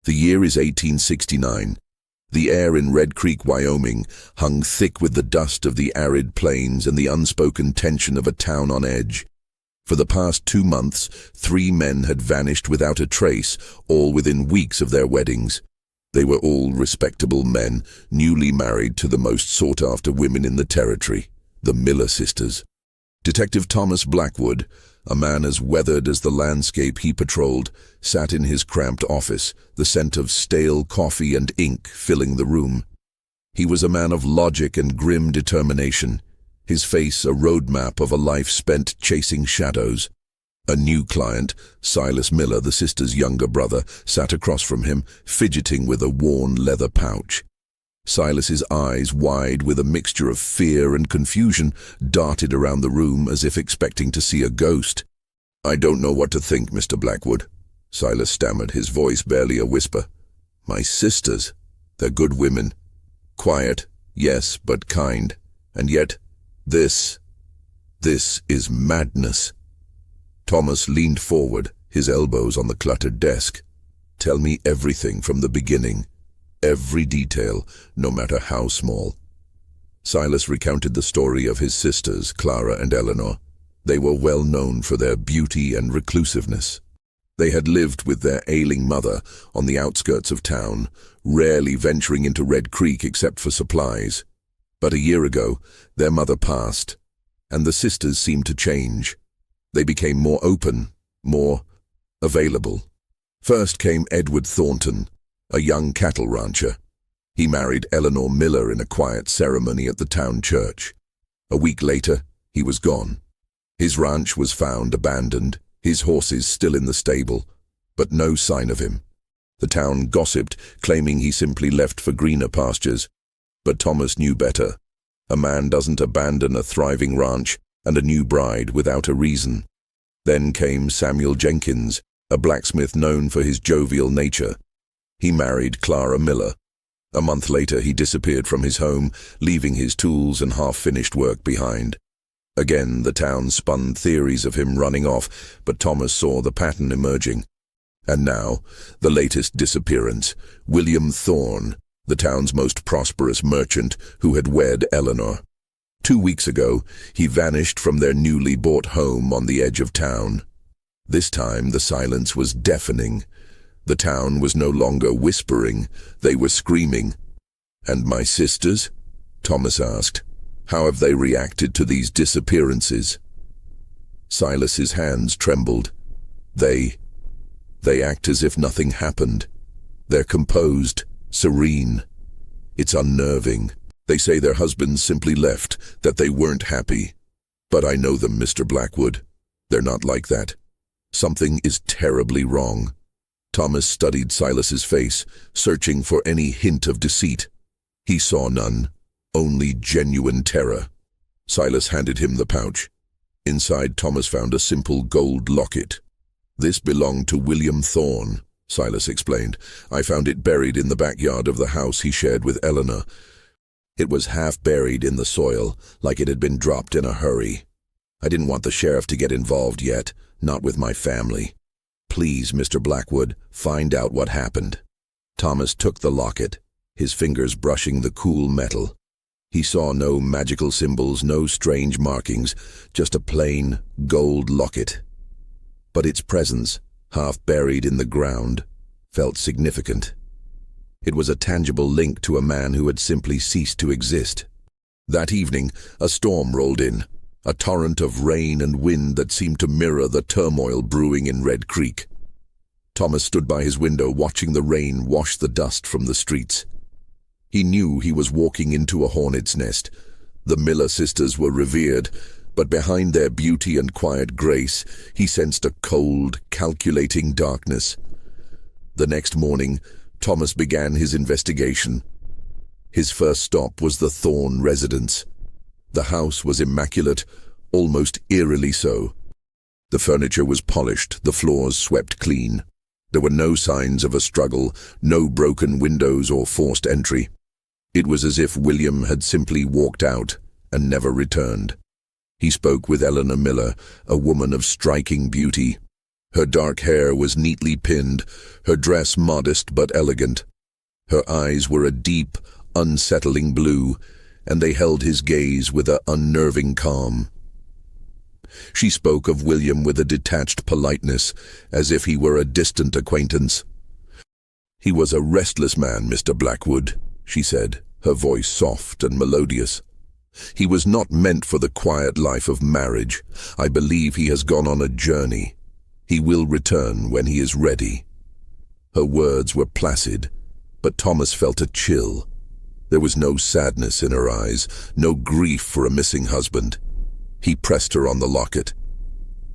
The year is 1869. The air in Red Creek, Wyoming, hung thick with the dust of the arid plains and the unspoken tension of a town on edge. For the past 2 months, 3 men had vanished without a trace, all within weeks of their weddings. They were all respectable men, newly married to the most sought-after women in the territory, the Miller sisters. Detective Thomas Blackwood, a man as weathered as the landscape he patrolled, sat in his cramped office, the scent of stale coffee and ink filling the room. He was a man of logic and grim determination, his face a roadmap of a life spent chasing shadows. A new client, Silas Miller, the sister's younger brother, sat across from him, fidgeting with a worn leather pouch. Silas's eyes, wide with a mixture of fear and confusion, darted around the room as if expecting to see a ghost. "I don't know what to think, Mr. Blackwood," Silas stammered, his voice barely a whisper. "My sisters, they're good women. Quiet, yes, but kind. And yet, this is madness." Thomas leaned forward, his elbows on the cluttered desk. "Tell me everything from the beginning. Every detail, no matter how small." Silas recounted the story of his sisters, Clara and Eleanor. They were well known for their beauty and reclusiveness. They had lived with their ailing mother on the outskirts of town, rarely venturing into Red Creek except for supplies. But a year ago, their mother passed, and the sisters seemed to change. They became more open, more available. First came Edward Thornton, a young cattle rancher. He married Eleanor Miller in a quiet ceremony at the town church. A week later, he was gone. His ranch was found abandoned, his horses still in the stable, but no sign of him. The town gossiped, claiming he simply left for greener pastures. But Thomas knew better. A man doesn't abandon a thriving ranch and a new bride without a reason. Then came Samuel Jenkins, a blacksmith known for his jovial nature. He married Clara Miller. A month later, he disappeared from his home, leaving his tools and half-finished work behind. Again, the town spun theories of him running off, but Thomas saw the pattern emerging. And now, the latest disappearance, William Thorne, the town's most prosperous merchant who had wed Eleanor. 2 weeks ago, he vanished from their newly bought home on the edge of town. This time, the silence was deafening. The town was no longer whispering, they were screaming. "And my sisters?" Thomas asked. "How have they reacted to these disappearances?" Silas's hands trembled. They act as if nothing happened. They're composed, serene. It's unnerving. They say their husbands simply left, that they weren't happy. But I know them, Mr. Blackwood. They're not like that. Something is terribly wrong. Thomas studied Silas's face, searching for any hint of deceit. He saw none, only genuine terror. Silas handed him the pouch. Inside, Thomas found a simple gold locket. "This belonged to William Thorne," Silas explained. "I found it buried in the backyard of the house he shared with Eleanor. It was half buried in the soil, like it had been dropped in a hurry. I didn't want the sheriff to get involved yet, not with my family. Please, Mr. Blackwood, find out what happened." Thomas took the locket, his fingers brushing the cool metal. He saw no magical symbols, no strange markings, just a plain gold locket. But its presence, half buried in the ground, felt significant. It was a tangible link to a man who had simply ceased to exist. That evening, a storm rolled in, a torrent of rain and wind that seemed to mirror the turmoil brewing in Red Creek. Thomas stood by his window watching the rain wash the dust from the streets. He knew he was walking into a hornet's nest. The Miller sisters were revered, but behind their beauty and quiet grace, he sensed a cold, calculating darkness. The next morning, Thomas began his investigation. His first stop was the Thorne residence. The house was immaculate, almost eerily so. The furniture was polished, the floors swept clean. There were no signs of a struggle, no broken windows or forced entry. It was as if William had simply walked out and never returned. He spoke with Eleanor Miller, a woman of striking beauty. Her dark hair was neatly pinned, her dress modest but elegant. Her eyes were a deep, unsettling blue, and they held his gaze with an unnerving calm. She spoke of William with a detached politeness, as if he were a distant acquaintance. "He was a restless man, Mr. Blackwood," she said, her voice soft and melodious. "He was not meant for the quiet life of marriage. I believe he has gone on a journey. He will return when he is ready." Her words were placid, but Thomas felt a chill. There was no sadness in her eyes, no grief for a missing husband. He pressed her on the locket.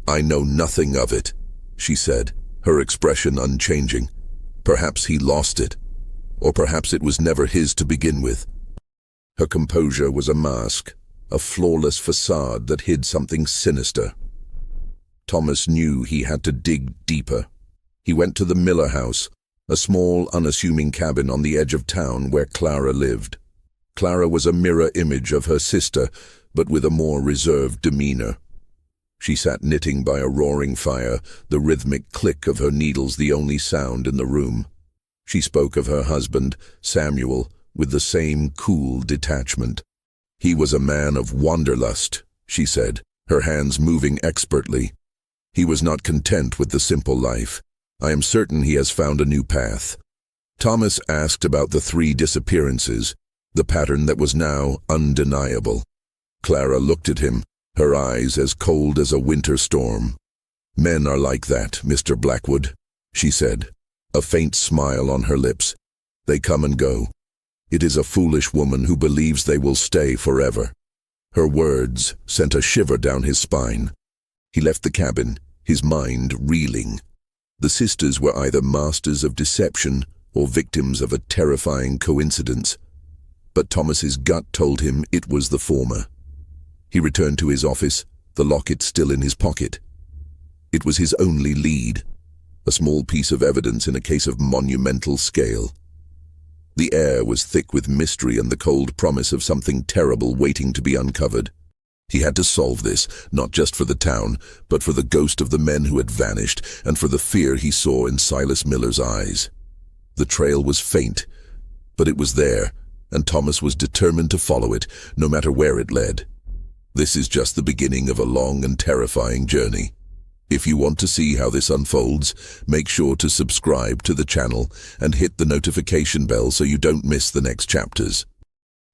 "I know nothing of it," she said, her expression unchanging. "Perhaps he lost it, or perhaps it was never his to begin with." Her composure was a mask, a flawless facade that hid something sinister. Thomas knew he had to dig deeper. He went to the Miller house, a small, unassuming cabin on the edge of town where Clara lived. Clara was a mirror image of her sister, but with a more reserved demeanor. She sat knitting by a roaring fire, the rhythmic click of her needles the only sound in the room. She spoke of her husband, Samuel, with the same cool detachment. "He was a man of wanderlust," she said, her hands moving expertly. "He was not content with the simple life. I am certain he has found a new path." Thomas asked about the 3 disappearances, the pattern that was now undeniable. Clara looked at him, her eyes as cold as a winter storm. "Men are like that, Mr. Blackwood," she said, a faint smile on her lips. "They come and go. It is a foolish woman who believes they will stay forever." Her words sent a shiver down his spine. He left the cabin, his mind reeling. The sisters were either masters of deception or victims of a terrifying coincidence. But Thomas's gut told him it was the former. He returned to his office, the locket still in his pocket. It was his only lead, a small piece of evidence in a case of monumental scale. The air was thick with mystery and the cold promise of something terrible waiting to be uncovered. He had to solve this, not just for the town, but for the ghost of the men who had vanished, and for the fear he saw in Silas Miller's eyes. The trail was faint, but it was there, and Thomas was determined to follow it, no matter where it led. This is just the beginning of a long and terrifying journey. If you want to see how this unfolds, make sure to subscribe to the channel and hit the notification bell so you don't miss the next chapters.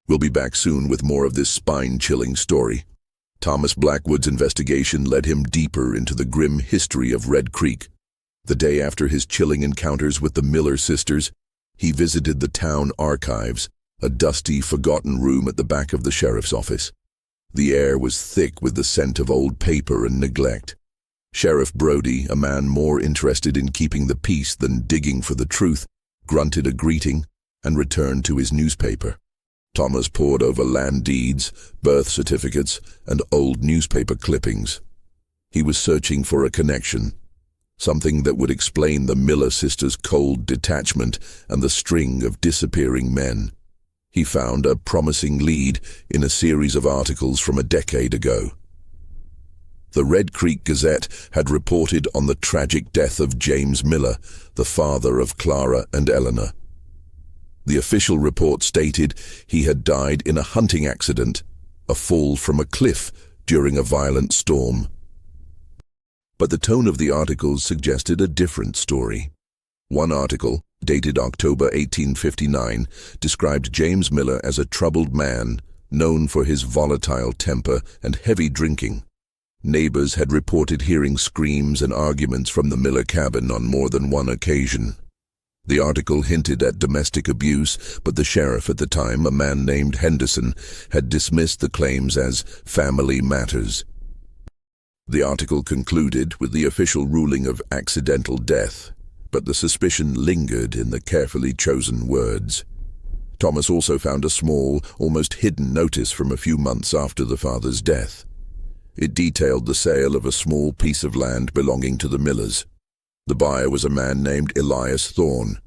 We'll be back soon with more of this spine-chilling story. Thomas Blackwood's investigation led him deeper into the grim history of Red Creek. The day after his chilling encounters with the Miller sisters, he visited the town archives, a dusty, forgotten room at the back of the sheriff's office. The air was thick with the scent of old paper and neglect. Sheriff Brody, a man more interested in keeping the peace than digging for the truth, grunted a greeting and returned to his newspaper. Thomas pored over land deeds, birth certificates, and old newspaper clippings. He was searching for a connection, something that would explain the Miller sisters' cold detachment and the string of disappearing men. He found a promising lead in a series of articles from a decade ago. The Red Creek Gazette had reported on the tragic death of James Miller, the father of Clara and Eleanor. The official report stated he had died in a hunting accident, a fall from a cliff during a violent storm. But the tone of the articles suggested a different story. One article, dated October 1859, described James Miller as a troubled man, known for his volatile temper and heavy drinking. Neighbors had reported hearing screams and arguments from the Miller cabin on more than one occasion. The article hinted at domestic abuse, but the sheriff at the time, a man named Henderson, had dismissed the claims as family matters. The article concluded with the official ruling of accidental death, but the suspicion lingered in the carefully chosen words. Thomas also found a small, almost hidden notice from a few months after the father's death. It detailed the sale of a small piece of land belonging to the Millers. The buyer was a man named Elias Thorne,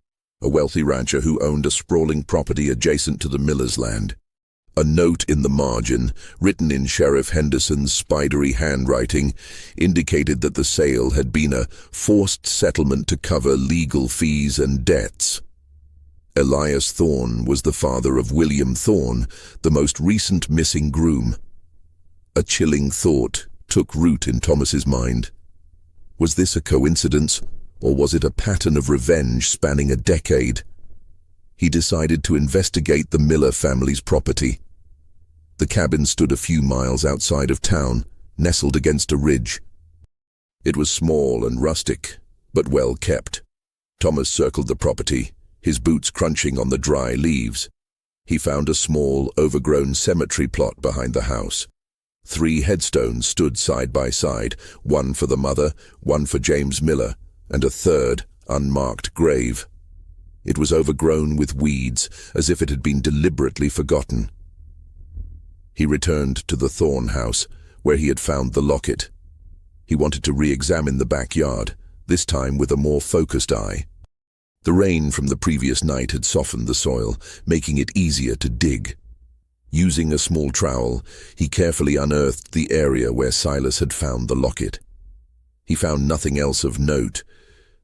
a wealthy rancher who owned a sprawling property adjacent to the Millers' land. A note in the margin, written in Sheriff Henderson's spidery handwriting, indicated that the sale had been a forced settlement to cover legal fees and debts. Elias Thorne was the father of William Thorne, the most recent missing groom. A chilling thought took root in Thomas's mind. Was this a coincidence, or was it a pattern of revenge spanning a decade? He decided to investigate the Miller family's property. The cabin stood a few miles outside of town, nestled against a ridge. It was small and rustic, but well kept. Thomas circled the property, his boots crunching on the dry leaves. He found a small, overgrown cemetery plot behind the house. 3 headstones stood side by side, one for the mother, one for James Miller, and a third, unmarked grave. It was overgrown with weeds, as if it had been deliberately forgotten. He returned to the Thorne house, where he had found the locket. He wanted to re-examine the backyard, this time with a more focused eye. The rain from the previous night had softened the soil, making it easier to dig. Using a small trowel, he carefully unearthed the area where Silas had found the locket. He found nothing else of note,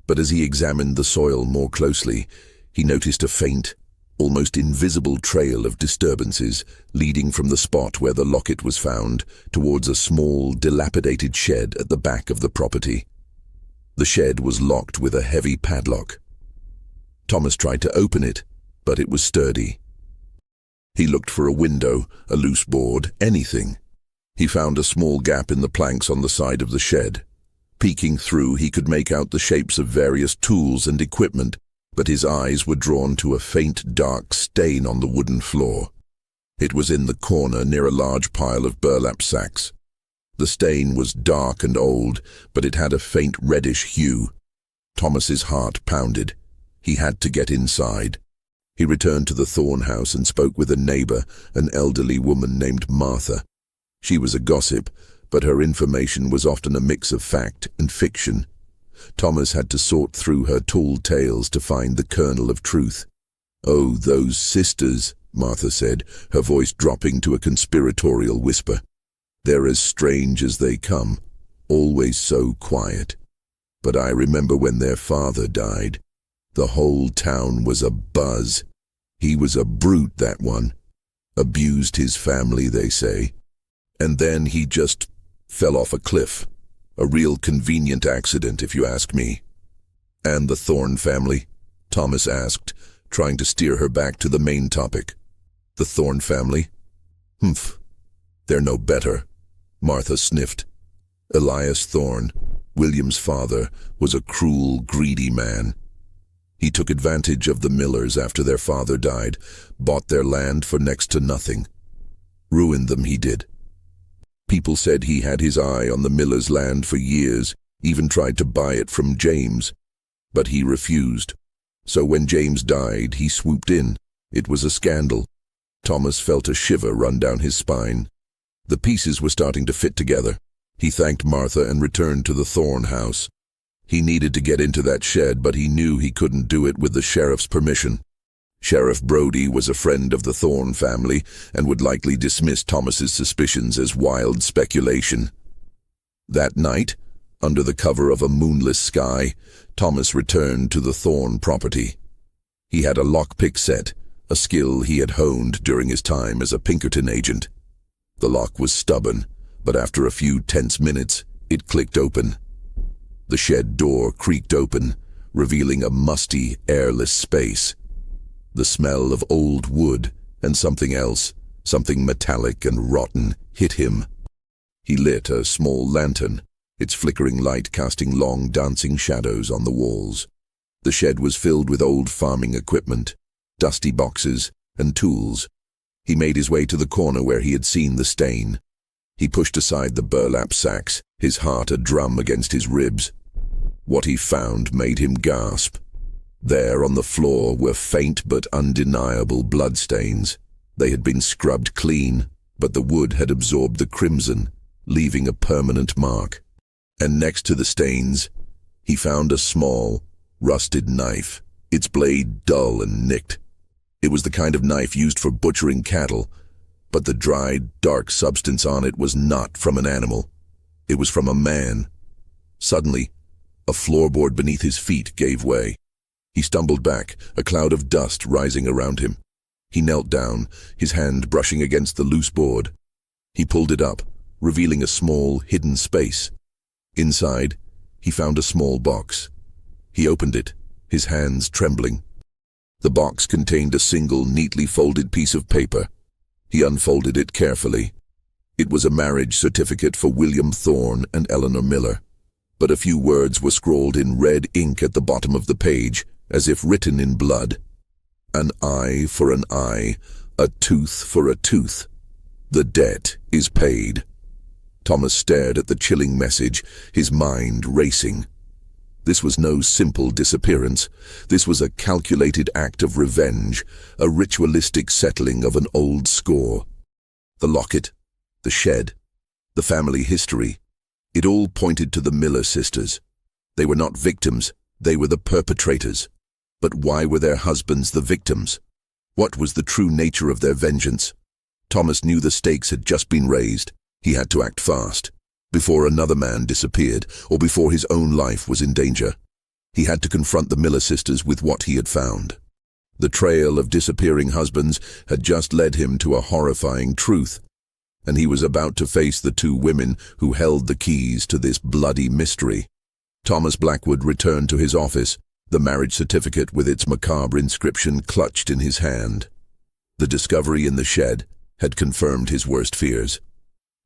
but as he examined the soil more closely, he noticed a faint, almost invisible trail of disturbances leading from the spot where the locket was found towards a small, dilapidated shed at the back of the property. The shed was locked with a heavy padlock. Thomas tried to open it, but it was sturdy. He looked for a window, a loose board, anything. He found a small gap in the planks on the side of the shed. Peeking through, he could make out the shapes of various tools and equipment, but his eyes were drawn to a faint, dark stain on the wooden floor. It was in the corner near a large pile of burlap sacks. The stain was dark and old, but it had a faint reddish hue. Thomas's heart pounded. He had to get inside. He returned to the Thorne house and spoke with a neighbor, an elderly woman named Martha. She was a gossip, but her information was often a mix of fact and fiction. Thomas had to sort through her tall tales to find the kernel of truth. "Oh, those sisters," Martha said, her voice dropping to a conspiratorial whisper. "They're as strange as they come, always so quiet. But I remember when their father died. The whole town was abuzz. He was a brute, that one. Abused his family, they say. And then he just fell off a cliff. A real convenient accident, if you ask me." "And the Thorne family?" Thomas asked, trying to steer her back to the main topic. "The Thorne family? Humph. They're no better." Martha sniffed. "Elias Thorne, William's father, was a cruel, greedy man. He took advantage of the Millers after their father died, bought their land for next to nothing. Ruined them, he did. People said he had his eye on the Millers' land for years, even tried to buy it from James. But he refused. So when James died, he swooped in. It was a scandal." Thomas felt a shiver run down his spine. The pieces were starting to fit together. He thanked Martha and returned to the Thorne house. He needed to get into that shed, but he knew he couldn't do it with the sheriff's permission. Sheriff Brody was a friend of the Thorne family and would likely dismiss Thomas's suspicions as wild speculation. That night, under the cover of a moonless sky, Thomas returned to the Thorne property. He had a lockpick set, a skill he had honed during his time as a Pinkerton agent. The lock was stubborn, but after a few tense minutes, it clicked open. The shed door creaked open, revealing a musty, airless space. The smell of old wood and something else, something metallic and rotten, hit him. He lit a small lantern, its flickering light casting long, dancing shadows on the walls. The shed was filled with old farming equipment, dusty boxes, and tools. He made his way to the corner where he had seen the stain. He pushed aside the burlap sacks, his heart a drum against his ribs. What he found made him gasp. There on the floor were faint but undeniable bloodstains. They had been scrubbed clean, but the wood had absorbed the crimson, leaving a permanent mark. And next to the stains, he found a small, rusted knife, its blade dull and nicked. It was the kind of knife used for butchering cattle, but the dried, dark substance on it was not from an animal. It was from a man. Suddenly, a floorboard beneath his feet gave way. He stumbled back, a cloud of dust rising around him. He knelt down, his hand brushing against the loose board. He pulled it up, revealing a small, hidden space. Inside, he found a small box. He opened it, his hands trembling. The box contained a single, neatly folded piece of paper. He unfolded it carefully. It was a marriage certificate for William Thorne and Eleanor Miller, but a few words were scrawled in red ink at the bottom of the page, as if written in blood. An eye for an eye, a tooth for a tooth. The debt is paid. Thomas stared at the chilling message, his mind racing. This was no simple disappearance. This was a calculated act of revenge, a ritualistic settling of an old score. The locket, the shed, the family history, it all pointed to the Miller sisters. They were not victims, they were the perpetrators. But why were their husbands the victims? What was the true nature of their vengeance? Thomas knew the stakes had just been raised. He had to act fast, before another man disappeared, or before his own life was in danger. He had to confront the Miller sisters with what he had found. The trail of disappearing husbands had just led him to a horrifying truth, and he was about to face the two women who held the keys to this bloody mystery. Thomas Blackwood returned to his office, the marriage certificate with its macabre inscription clutched in his hand. The discovery in the shed had confirmed his worst fears.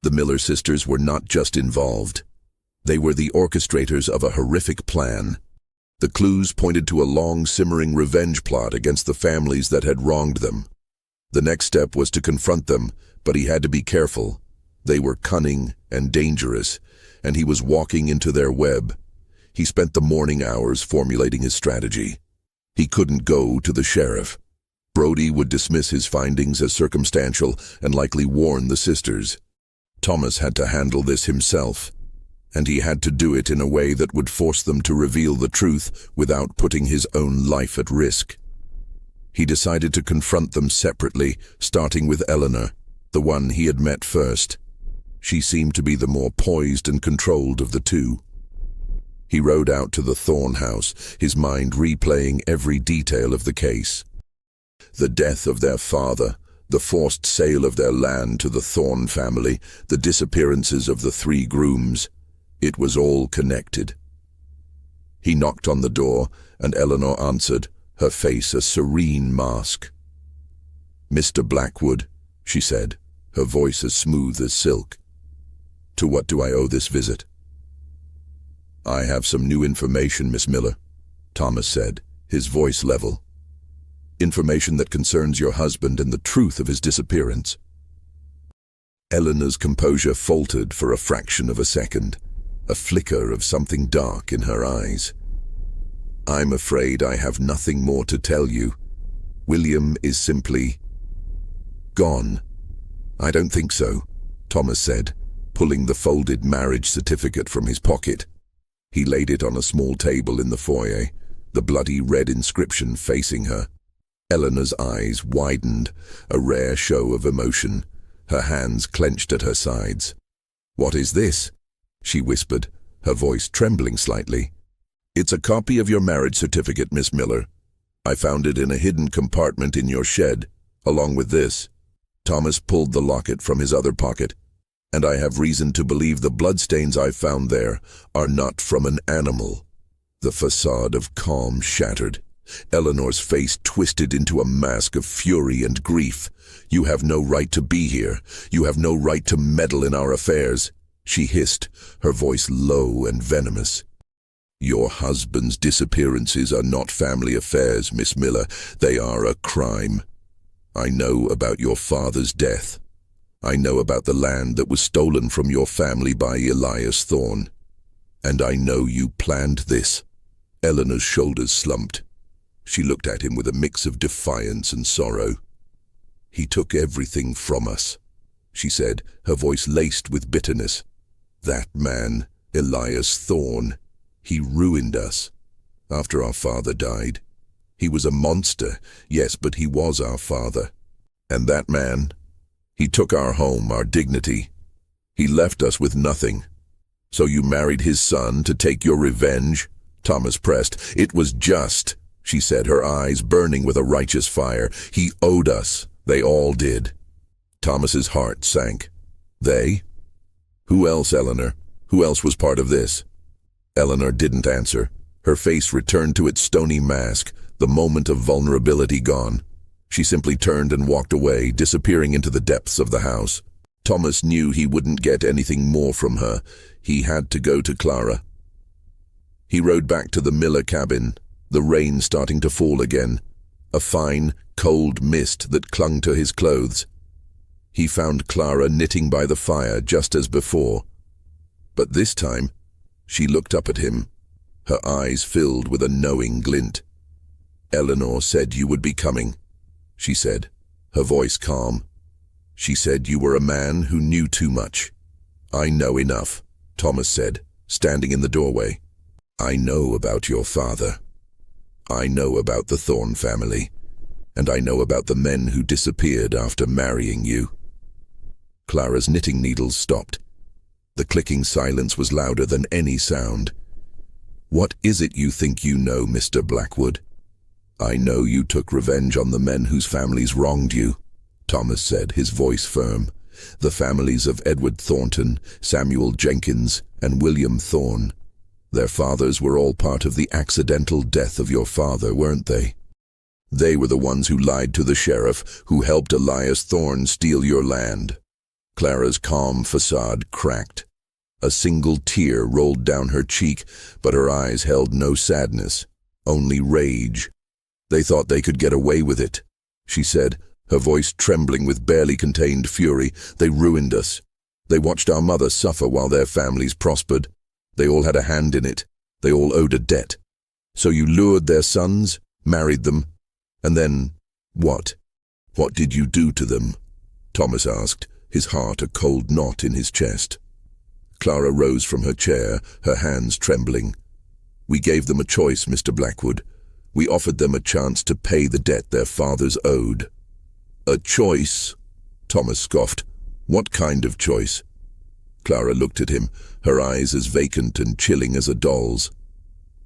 The Miller sisters were not just involved. They were the orchestrators of a horrific plan. The clues pointed to a long, simmering revenge plot against the families that had wronged them. The next step was to confront them, but he had to be careful. They were cunning and dangerous, and he was walking into their web. He spent the morning hours formulating his strategy. He couldn't go to the sheriff. Brody would dismiss his findings as circumstantial and likely warn the sisters. Thomas had to handle this himself, and he had to do it in a way that would force them to reveal the truth without putting his own life at risk. He decided to confront them separately, starting with Eleanor, the one he had met first. She seemed to be the more poised and controlled of the two. He rode out to the Thorne house, his mind replaying every detail of the case. The death of their father, the forced sale of their land to the Thorne family, the disappearances of the three grooms. It was all connected. He knocked on the door, and Eleanor answered, her face a serene mask. "Mr. Blackwood," she said, her voice as smooth as silk. "To what do I owe this visit?" "I have some new information, Miss Miller," Thomas said, his voice level. "Information that concerns your husband and the truth of his disappearance." Eleanor's composure faltered for a fraction of a second, a flicker of something dark in her eyes. "I'm afraid I have nothing more to tell you. William is simply gone." "I don't think so," Thomas said, pulling the folded marriage certificate from his pocket. He laid it on a small table in the foyer, the bloody red inscription facing her. Eleanor's eyes widened, a rare show of emotion, her hands clenched at her sides. "What is this?" she whispered, her voice trembling slightly. "It's a copy of your marriage certificate, Miss Miller. I found it in a hidden compartment in your shed, along with this." Thomas pulled the locket from his other pocket. "And I have reason to believe the bloodstains I found there are not from an animal." The facade of calm shattered. Eleanor's face twisted into a mask of fury and grief. "You have no right to be here. You have no right to meddle in our affairs," she hissed, her voice low and venomous. "Your husband's disappearances are not family affairs, Miss Miller. They are a crime. I know about your father's death. I know about the land that was stolen from your family by Elias Thorne. And I know you planned this." Eleanor's shoulders slumped. She looked at him with a mix of defiance and sorrow. "He took everything from us," she said, her voice laced with bitterness. "That man, Elias Thorne, he ruined us. After our father died. He was a monster, yes, but he was our father. And that man, He took our home, our dignity. He left us with nothing. So you married his son to take your revenge? Thomas pressed. It was just, she said, her eyes burning with a righteous fire. He owed us. They all did. Thomas's heart sank. They? Who else, Eleanor? Who else was part of this? Eleanor didn't answer. Her face returned to its stony mask, the moment of vulnerability gone. She simply turned and walked away, disappearing into the depths of the house. Thomas knew he wouldn't get anything more from her. He had to go to Clara. He rode back to the Miller cabin, the rain starting to fall again, a fine, cold mist that clung to his clothes. He found Clara knitting by the fire just as before. But this time, she looked up at him, her eyes filled with a knowing glint. Eleanor said you would be coming, she said, her voice calm. She said you were a man who knew too much. I know enough, Thomas said, standing in the doorway. I know about your father. I know about the Thorne family, and I know about the men who disappeared after marrying you. Clara's knitting needles stopped. The clicking silence was louder than any sound. What is it you think you know, Mr. Blackwood? I know you took revenge on the men whose families wronged you, Thomas said, his voice firm. The families of Edward Thornton, Samuel Jenkins, and William Thorne. Their fathers were all part of the accidental death of your father, weren't they? They were the ones who lied to the sheriff, who helped Elias Thorne steal your land. Clara's calm facade cracked. A single tear rolled down her cheek, but her eyes held no sadness, only rage. They thought they could get away with it, she said, her voice trembling with barely contained fury. They ruined us. They watched our mother suffer while their families prospered. They all had a hand in it. They all owed a debt. So you lured their sons, married them, and then, what? What did you do to them? Thomas asked, his heart a cold knot in his chest. Clara rose from her chair, her hands trembling. We gave them a choice, Mr. Blackwood. We offered them a chance to pay the debt their fathers owed. A choice? Thomas scoffed. What kind of choice? Clara looked at him, her eyes as vacant and chilling as a doll's.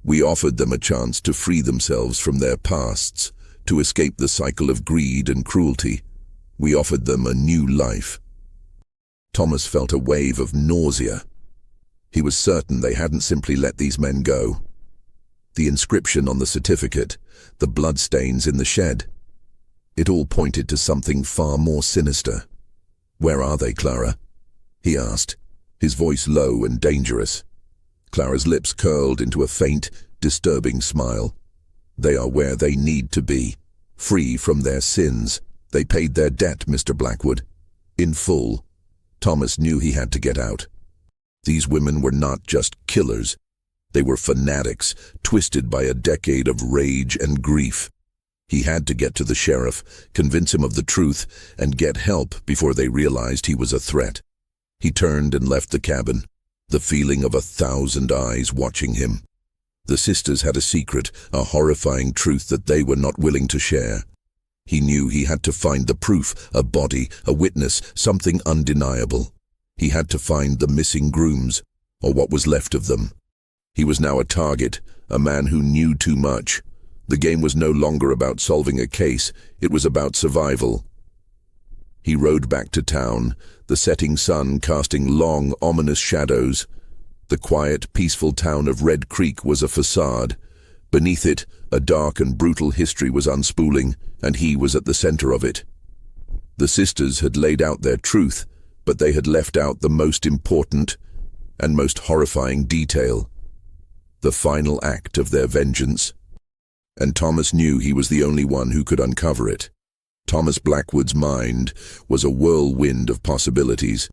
We offered them a chance to free themselves from their pasts, to escape the cycle of greed and cruelty. We offered them a new life. Thomas felt a wave of nausea. He was certain they hadn't simply let these men go. The inscription on the certificate, the bloodstains in the shed. It all pointed to something far more sinister. Where are they, Clara? He asked, his voice low and dangerous. Clara's lips curled into a faint, disturbing smile. They are where they need to be, free from their sins. They paid their debt, Mr. Blackwood, in full. Thomas knew he had to get out. These women were not just killers. They were fanatics, twisted by a decade of rage and grief. He had to get to the sheriff, convince him of the truth, and get help before they realized he was a threat. He turned and left the cabin, the feeling of 1,000 eyes watching him. The sisters had a secret, a horrifying truth that they were not willing to share. He knew he had to find the proof, a body, a witness, something undeniable. He had to find the missing grooms, or what was left of them. He was now a target, a man who knew too much. The game was no longer about solving a case, it was about survival. He rode back to town, the setting sun casting long, ominous shadows. The quiet, peaceful town of Red Creek was a facade. Beneath it, a dark and brutal history was unspooling, and he was at the center of it. The sisters had laid out their truth, but they had left out the most important and most horrifying detail. The final act of their vengeance. And Thomas knew he was the only one who could uncover it. Thomas Blackwood's mind was a whirlwind of possibilities.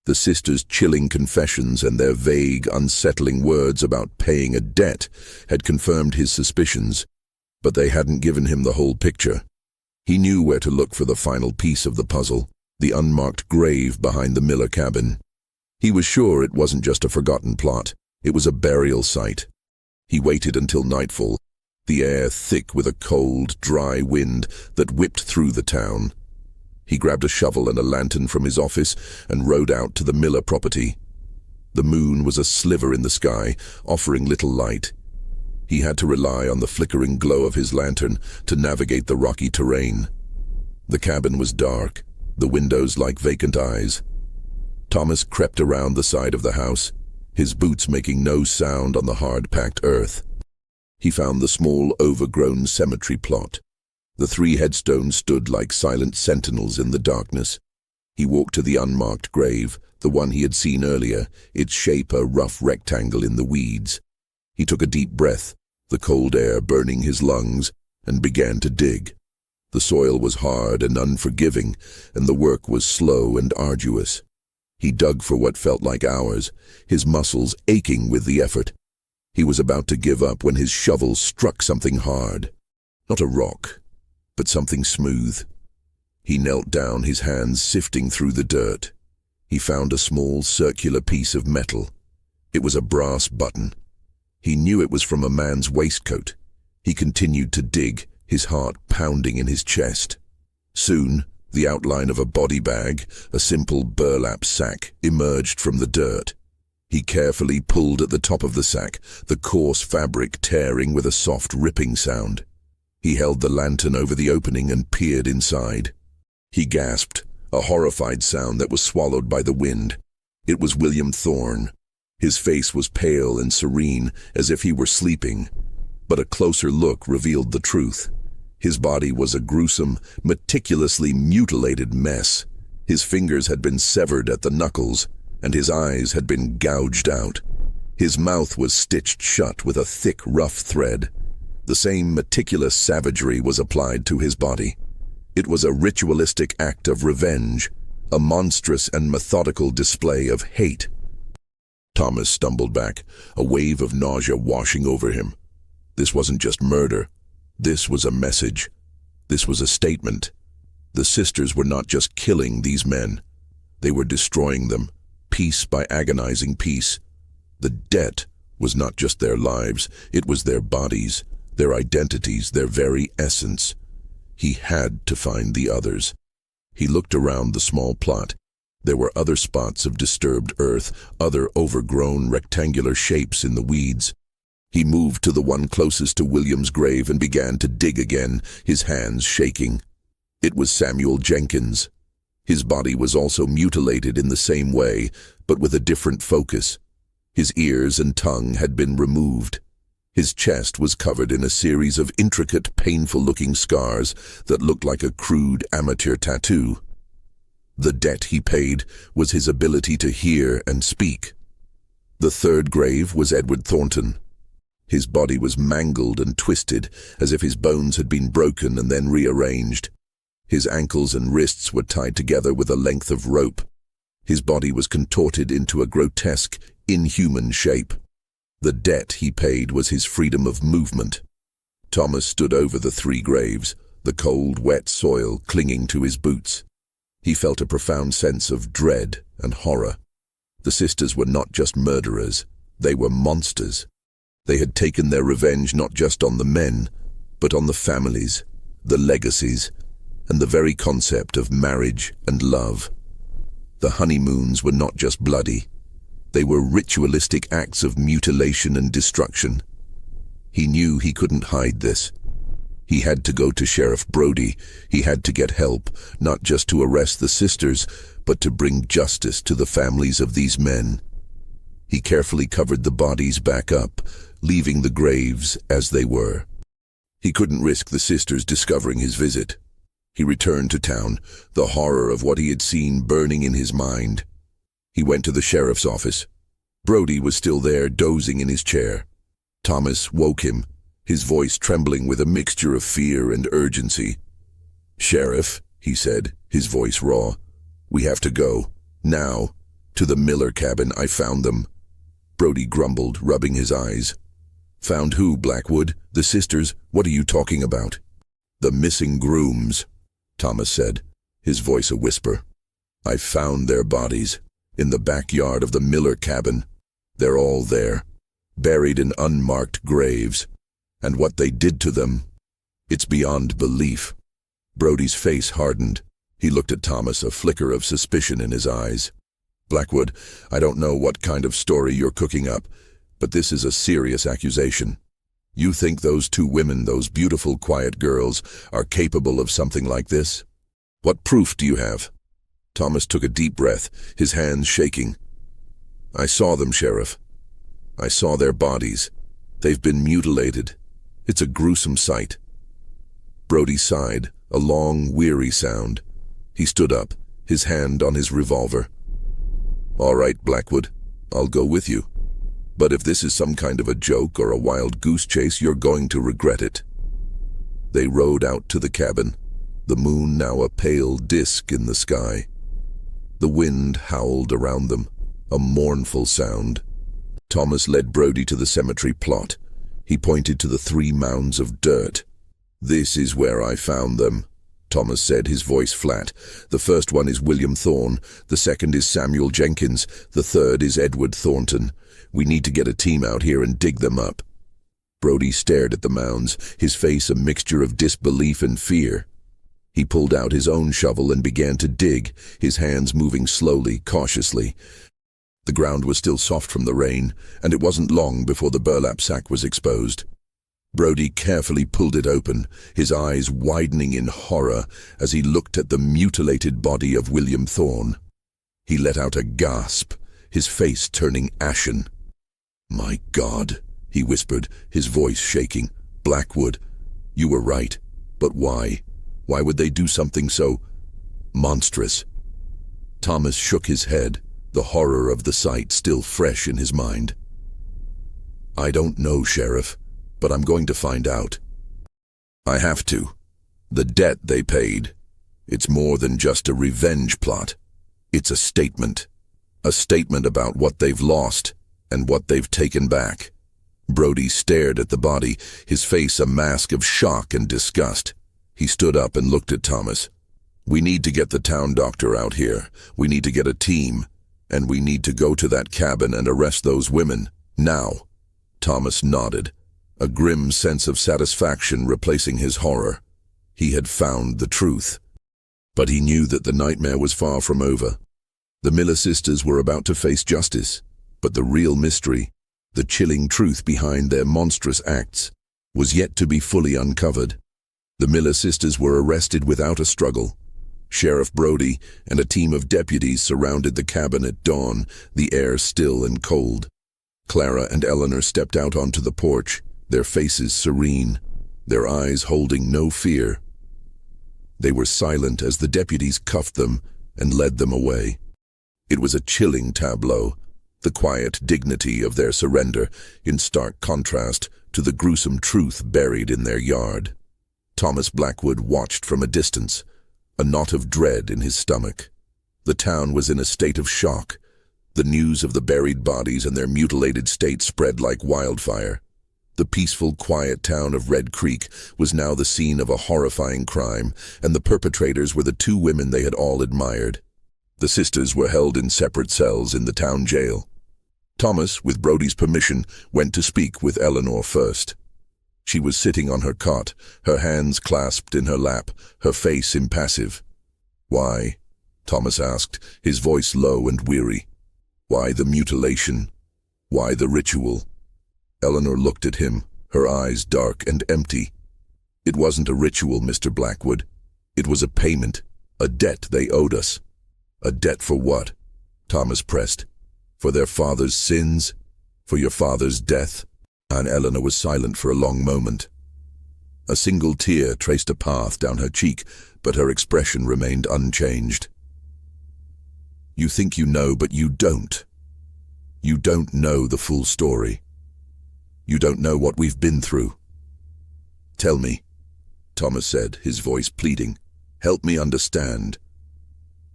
The sisters' chilling confessions and their vague, unsettling words about paying a debt had confirmed his suspicions, but they hadn't given him the whole picture. He knew where to look for the final piece of the puzzle, the unmarked grave behind the Miller cabin. He was sure it wasn't just a forgotten plot, it was a burial site. He waited until nightfall, the air thick with a cold, dry wind that whipped through the town. He grabbed a shovel and a lantern from his office and rode out to the Miller property. The moon was a sliver in the sky, offering little light. He had to rely on the flickering glow of his lantern to navigate the rocky terrain. The cabin was dark, the windows like vacant eyes. Thomas crept around the side of the house, his boots making no sound on the hard-packed earth. He found the small, overgrown cemetery plot. The 3 headstones stood like silent sentinels in the darkness. He walked to the unmarked grave, the one he had seen earlier, its shape a rough rectangle in the weeds. He took a deep breath, the cold air burning his lungs, and began to dig. The soil was hard and unforgiving, and the work was slow and arduous. He dug for what felt like hours, his muscles aching with the effort. He was about to give up when his shovel struck something hard. Not a rock, but something smooth. He knelt down, his hands sifting through the dirt. He found a small circular piece of metal. It was a brass button. He knew it was from a man's waistcoat. He continued to dig, his heart pounding in his chest. Soon, the outline of a body bag, a simple burlap sack, emerged from the dirt. He carefully pulled at the top of the sack, the coarse fabric tearing with a soft ripping sound. He held the lantern over the opening and peered inside. He gasped, a horrified sound that was swallowed by the wind. It was William Thorne. His face was pale and serene, as if he were sleeping. But a closer look revealed the truth. His body was a gruesome, meticulously mutilated mess. His fingers had been severed at the knuckles, and his eyes had been gouged out. His mouth was stitched shut with a thick, rough thread. The same meticulous savagery was applied to his body. It was a ritualistic act of revenge, a monstrous and methodical display of hate. Thomas stumbled back, a wave of nausea washing over him. This wasn't just murder. This was a message. This was a statement. The sisters were not just killing these men. They were destroying them, piece by agonizing piece. The debt was not just their lives, it was their bodies, their identities, their very essence. He had to find the others. He looked around the small plot. There were other spots of disturbed earth, other overgrown rectangular shapes in the weeds. He moved to the one closest to William's grave and began to dig again, his hands shaking. It was Samuel Jenkins. His body was also mutilated in the same way, but with a different focus. His ears and tongue had been removed. His chest was covered in a series of intricate, painful-looking scars that looked like a crude amateur tattoo. The debt he paid was his ability to hear and speak. The 3rd grave was Edward Thornton. His body was mangled and twisted, as if his bones had been broken and then rearranged. His ankles and wrists were tied together with a length of rope. His body was contorted into a grotesque, inhuman shape. The debt he paid was his freedom of movement. Thomas stood over the 3 graves, the cold, wet soil clinging to his boots. He felt a profound sense of dread and horror. The sisters were not just murderers, they were monsters. They had taken their revenge not just on the men, but on the families, the legacies, and the very concept of marriage and love. The honeymoons were not just bloody. They were ritualistic acts of mutilation and destruction. He knew he couldn't hide this. He had to go to Sheriff Brody. He had to get help, not just to arrest the sisters, but to bring justice to the families of these men. He carefully covered the bodies back up, leaving the graves as they were. He couldn't risk the sisters discovering his visit. He returned to town, the horror of what he had seen burning in his mind. He went to the sheriff's office. Brody was still there, dozing in his chair. Thomas woke him, his voice trembling with a mixture of fear and urgency. "Sheriff," he said, his voice raw, "we have to go. Now. To the Miller cabin. I found them." Brody grumbled, rubbing his eyes. "Found who, Blackwood? The sisters? What are you talking about?" "The missing grooms," Thomas said, his voice a whisper. "I found their bodies. In the backyard of the Miller cabin. They're all there, buried in unmarked graves. And what they did to them, it's beyond belief." Brody's face hardened. He looked at Thomas, a flicker of suspicion in his eyes. "Blackwood, I don't know what kind of story you're cooking up, but this is a serious accusation. You think those two women, those beautiful, quiet girls, are capable of something like this? What proof do you have?" Thomas took a deep breath, his hands shaking. "I saw them, Sheriff. I saw their bodies. They've been mutilated. It's a gruesome sight." Brody sighed, a long, weary sound. He stood up, his hand on his revolver. "All right, Blackwood, I'll go with you. But if this is some kind of a joke or a wild goose chase, you're going to regret it." They rode out to the cabin, the moon now a pale disk in the sky. The wind howled around them, a mournful sound. Thomas led Brody to the cemetery plot. He pointed to the 3 mounds of dirt. "This is where I found them," Thomas said, his voice flat. "The first one is William Thorne, the second is Samuel Jenkins, the third is Edward Thornton. We need to get a team out here and dig them up." Brody stared at the mounds, his face a mixture of disbelief and fear. He pulled out his own shovel and began to dig, his hands moving slowly, cautiously. The ground was still soft from the rain, and it wasn't long before the burlap sack was exposed. Brody carefully pulled it open, his eyes widening in horror as he looked at the mutilated body of William Thorne. He let out a gasp, his face turning ashen. "My God," he whispered, his voice shaking. "Blackwood, you were right. But why? Why would they do something so monstrous?" Thomas shook his head, the horror of the sight still fresh in his mind. "I don't know, Sheriff, but I'm going to find out. I have to. The debt they paid, it's more than just a revenge plot. It's a statement about what they've lost and what they've taken back." Brody stared at the body, his face a mask of shock and disgust. He stood up and looked at Thomas. "We need to get the town doctor out here. We need to get a team. And we need to go to that cabin and arrest those women. Now." Thomas nodded, a grim sense of satisfaction replacing his horror. He had found the truth. But he knew that the nightmare was far from over. The Miller sisters were about to face justice, but the real mystery, the chilling truth behind their monstrous acts, was yet to be fully uncovered. The Miller sisters were arrested without a struggle. Sheriff Brody and a team of deputies surrounded the cabin at dawn, the air still and cold. Clara and Eleanor stepped out onto the porch, their faces serene, their eyes holding no fear. They were silent as the deputies cuffed them and led them away. It was a chilling tableau, the quiet dignity of their surrender in stark contrast to the gruesome truth buried in their yard. Thomas Blackwood watched from a distance, a knot of dread in his stomach. The town was in a state of shock. The news of the buried bodies and their mutilated state spread like wildfire. The peaceful, quiet town of Red Creek was now the scene of a horrifying crime, and the perpetrators were the 2 women they had all admired. The sisters were held in separate cells in the town jail. Thomas, with Brody's permission, went to speak with Eleanor first. She was sitting on her cot, her hands clasped in her lap, her face impassive. "Why?" Thomas asked, his voice low and weary. "Why the mutilation? Why the ritual?" Eleanor looked at him, her eyes dark and empty. "It wasn't a ritual, Mr. Blackwood. It was a payment, a debt they owed us." "A debt for what?" Thomas pressed. "For their father's sins? For your father's death?" And Eleanor was silent for a long moment. A single tear traced a path down her cheek, but her expression remained unchanged. "You think you know, but you don't. You don't know the full story. You don't know what we've been through. Tell me," Thomas said, his voice pleading. "Help me understand."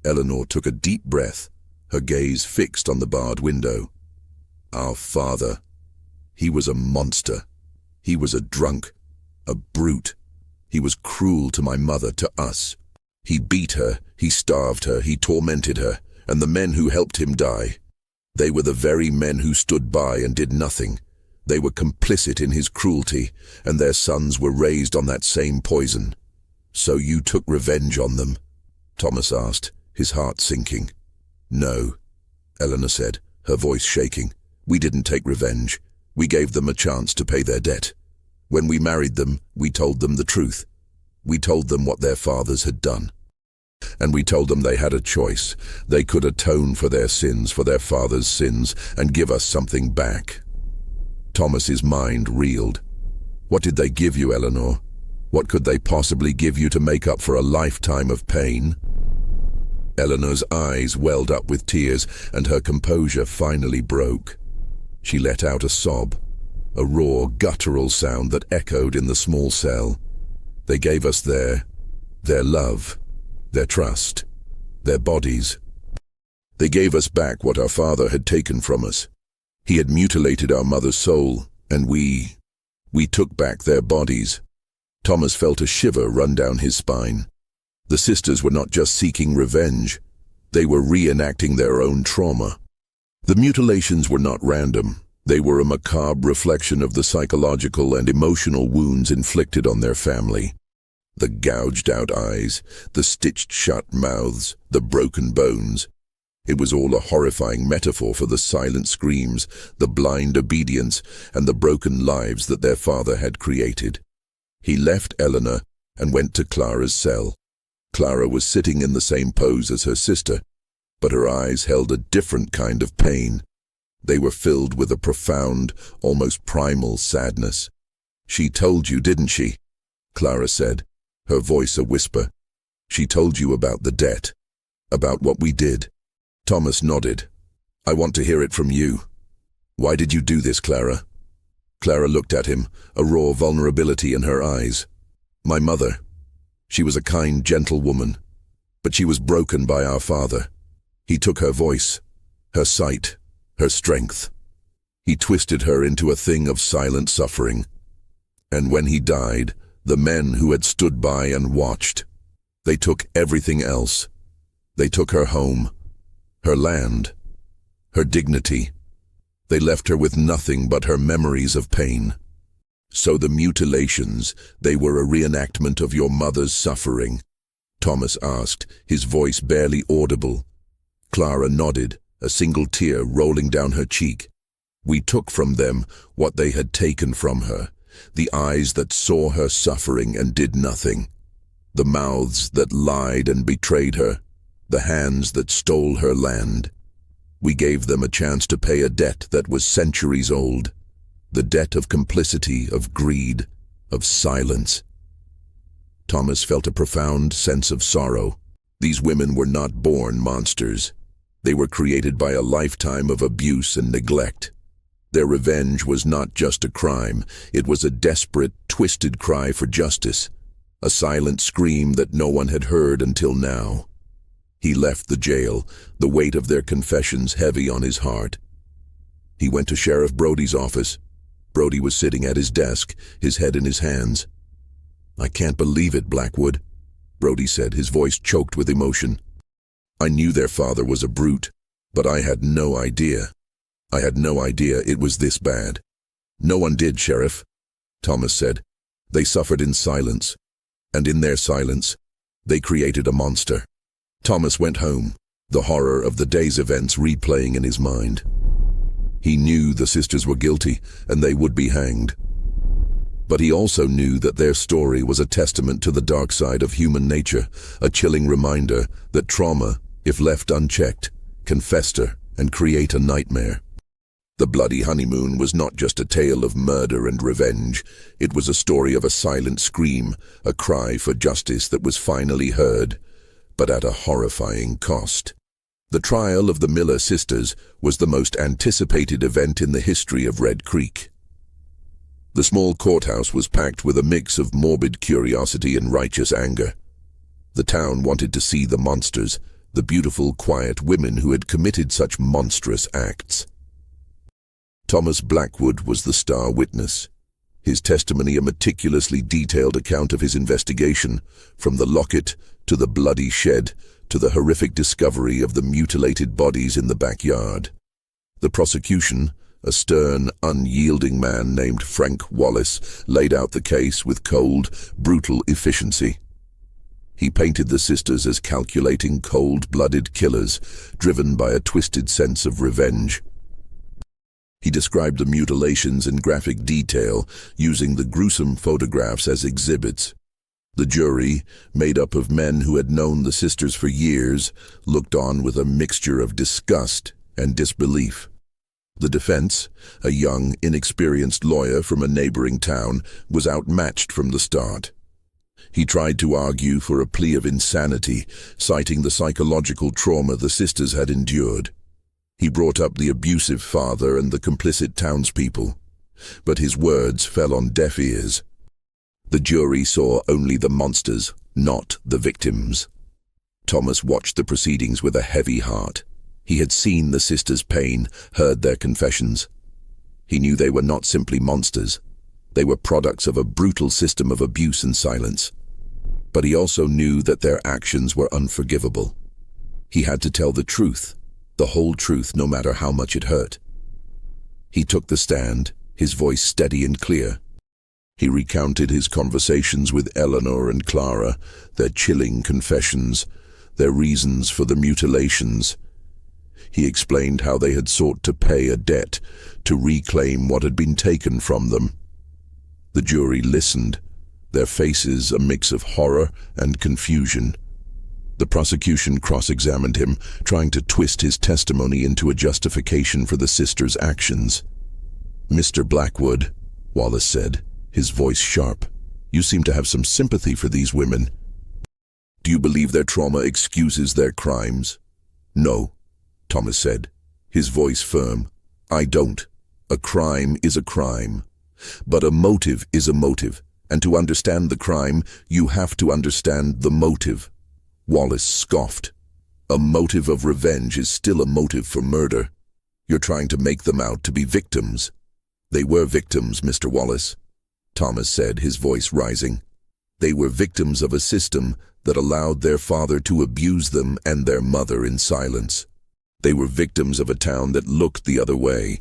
Eleanor took a deep breath, her gaze fixed on the barred window. "Our father. He was a monster. He was a drunk, a brute. He was cruel to my mother, to us. He beat her, he starved her, he tormented her, and the men who helped him die. They were the very men who stood by and did nothing. They were complicit in his cruelty, and their sons were raised on that same poison. So you took revenge on them." Thomas asked, his heart sinking. No, Eleanor said, her voice shaking. We didn't take revenge. We gave them a chance to pay their debt. When we married them, we told them the truth. We told them what their fathers had done. And we told them they had a choice. They could atone for their sins, for their father's sins, and give us something back. Thomas's mind reeled. What did they give you, Eleanor? What could they possibly give you to make up for a lifetime of pain? Eleanor's eyes welled up with tears, and her composure finally broke. She let out a sob, a raw, guttural sound that echoed in the small cell. They gave us their love, their trust, their bodies. They gave us back what our father had taken from us. He had mutilated our mother's soul, and we took back their bodies. Thomas felt a shiver run down his spine. The sisters were not just seeking revenge. They were reenacting their own trauma. The mutilations were not random. They were a macabre reflection of the psychological and emotional wounds inflicted on their family. The gouged-out eyes, the stitched-shut mouths, the broken bones. It was all a horrifying metaphor for the silent screams, the blind obedience, and the broken lives that their father had created. He left Eleanor and went to Clara's cell. Clara was sitting in the same pose as her sister, but her eyes held a different kind of pain. They were filled with a profound, almost primal sadness. "She told you, didn't she?" Clara said, her voice a whisper. "She told you about the debt, about what we did." Thomas nodded. "I want to hear it from you. Why did you do this, Clara?" Clara looked at him, a raw vulnerability in her eyes. "My mother. She was a kind, gentle woman, but she was broken by our father. He took her voice, her sight, her strength. He twisted her into a thing of silent suffering. And when he died, the men who had stood by and watched, they took everything else. They took her home, her land, her dignity. They left her with nothing but her memories of pain. So the mutilations, they were a reenactment of your mother's suffering?" Thomas asked, his voice barely audible. Clara nodded, a single tear rolling down her cheek. "We took from them what they had taken from her, the eyes that saw her suffering and did nothing, the mouths that lied and betrayed her, the hands that stole her land. We gave them a chance to pay a debt that was centuries old, the debt of complicity, of greed, of silence." Thomas felt a profound sense of sorrow. These women were not born monsters. They were created by a lifetime of abuse and neglect. Their revenge was not just a crime, it was a desperate, twisted cry for justice, a silent scream that no one had heard until now. He left the jail, the weight of their confessions heavy on his heart. He went to Sheriff Brody's office. Brody was sitting at his desk, his head in his hands. "I can't believe it, Blackwood," Brody said, his voice choked with emotion. "I knew their father was a brute, but I had no idea. I had no idea it was this bad." "No one did, Sheriff," Thomas said. "They suffered in silence, and in their silence, they created a monster." Thomas went home, the horror of the day's events replaying in his mind. He knew the sisters were guilty, and they would be hanged. But he also knew that their story was a testament to the dark side of human nature, a chilling reminder that trauma, if left unchecked, can fester and create a nightmare. The Bloody Honeymoon was not just a tale of murder and revenge. It was a story of a silent scream, a cry for justice that was finally heard, but at a horrifying cost. The trial of the Miller sisters was the most anticipated event in the history of Red Creek. The small courthouse was packed with a mix of morbid curiosity and righteous anger. The town wanted to see the monsters, the beautiful, quiet women who had committed such monstrous acts. Thomas Blackwood was the star witness. His testimony a meticulously detailed account of his investigation, from the locket to the bloody shed to the horrific discovery of the mutilated bodies in the backyard. The prosecution, a stern, unyielding man named Frank Wallace, laid out the case with cold, brutal efficiency. He painted the sisters as calculating, cold-blooded killers, driven by a twisted sense of revenge. He described the mutilations in graphic detail, using the gruesome photographs as exhibits. The jury, made up of men who had known the sisters for years, looked on with a mixture of disgust and disbelief. The defense, a young, inexperienced lawyer from a neighboring town, was outmatched from the start. He tried to argue for a plea of insanity, citing the psychological trauma the sisters had endured. He brought up the abusive father and the complicit townspeople, but his words fell on deaf ears. The jury saw only the monsters, not the victims. Thomas watched the proceedings with a heavy heart. He had seen the sisters' pain, heard their confessions. He knew they were not simply monsters. They were products of a brutal system of abuse and silence. But he also knew that their actions were unforgivable. He had to tell the truth, the whole truth, no matter how much it hurt. He took the stand, his voice steady and clear. He recounted his conversations with Eleanor and Clara, their chilling confessions, their reasons for the mutilations. He explained how they had sought to pay a debt, to reclaim what had been taken from them. The jury listened, their faces a mix of horror and confusion. The prosecution cross-examined him, trying to twist his testimony into a justification for the sisters' actions. "Mr. Blackwood," Wallace said, his voice sharp, "you seem to have some sympathy for these women. Do you believe their trauma excuses their crimes?" "No," Thomas said, his voice firm. "I don't. A crime is a crime. But a motive is a motive, and to understand the crime, you have to understand the motive." Wallace scoffed. "A motive of revenge is still a motive for murder. You're trying to make them out to be victims." "They were victims, Mr. Wallace," Thomas said, his voice rising. "They were victims of a system that allowed their father to abuse them and their mother in silence. They were victims of a town that looked the other way.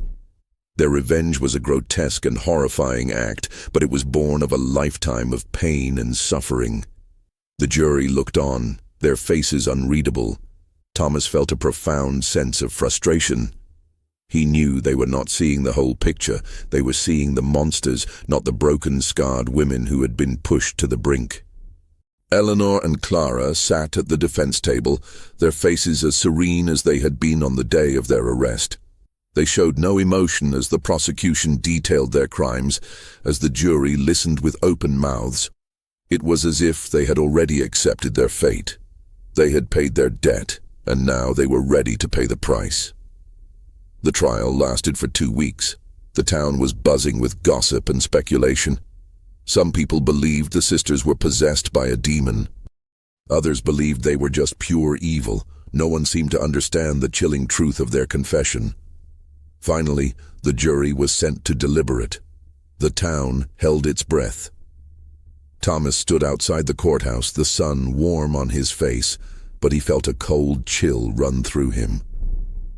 Their revenge was a grotesque and horrifying act, but it was born of a lifetime of pain and suffering." The jury looked on, their faces unreadable. Thomas felt a profound sense of frustration. He knew they were not seeing the whole picture. They were seeing the monsters, not the broken, scarred women who had been pushed to the brink. Eleanor and Clara sat at the defense table, their faces as serene as they had been on the day of their arrest. They showed no emotion as the prosecution detailed their crimes, as the jury listened with open mouths. It was as if they had already accepted their fate. They had paid their debt, and now they were ready to pay the price. The trial lasted for 2 weeks. The town was buzzing with gossip and speculation. Some people believed the sisters were possessed by a demon. Others believed they were just pure evil. No one seemed to understand the chilling truth of their confession. Finally, the jury was sent to deliberate. The town held its breath. Thomas stood outside the courthouse, the sun warm on his face, but he felt a cold chill run through him.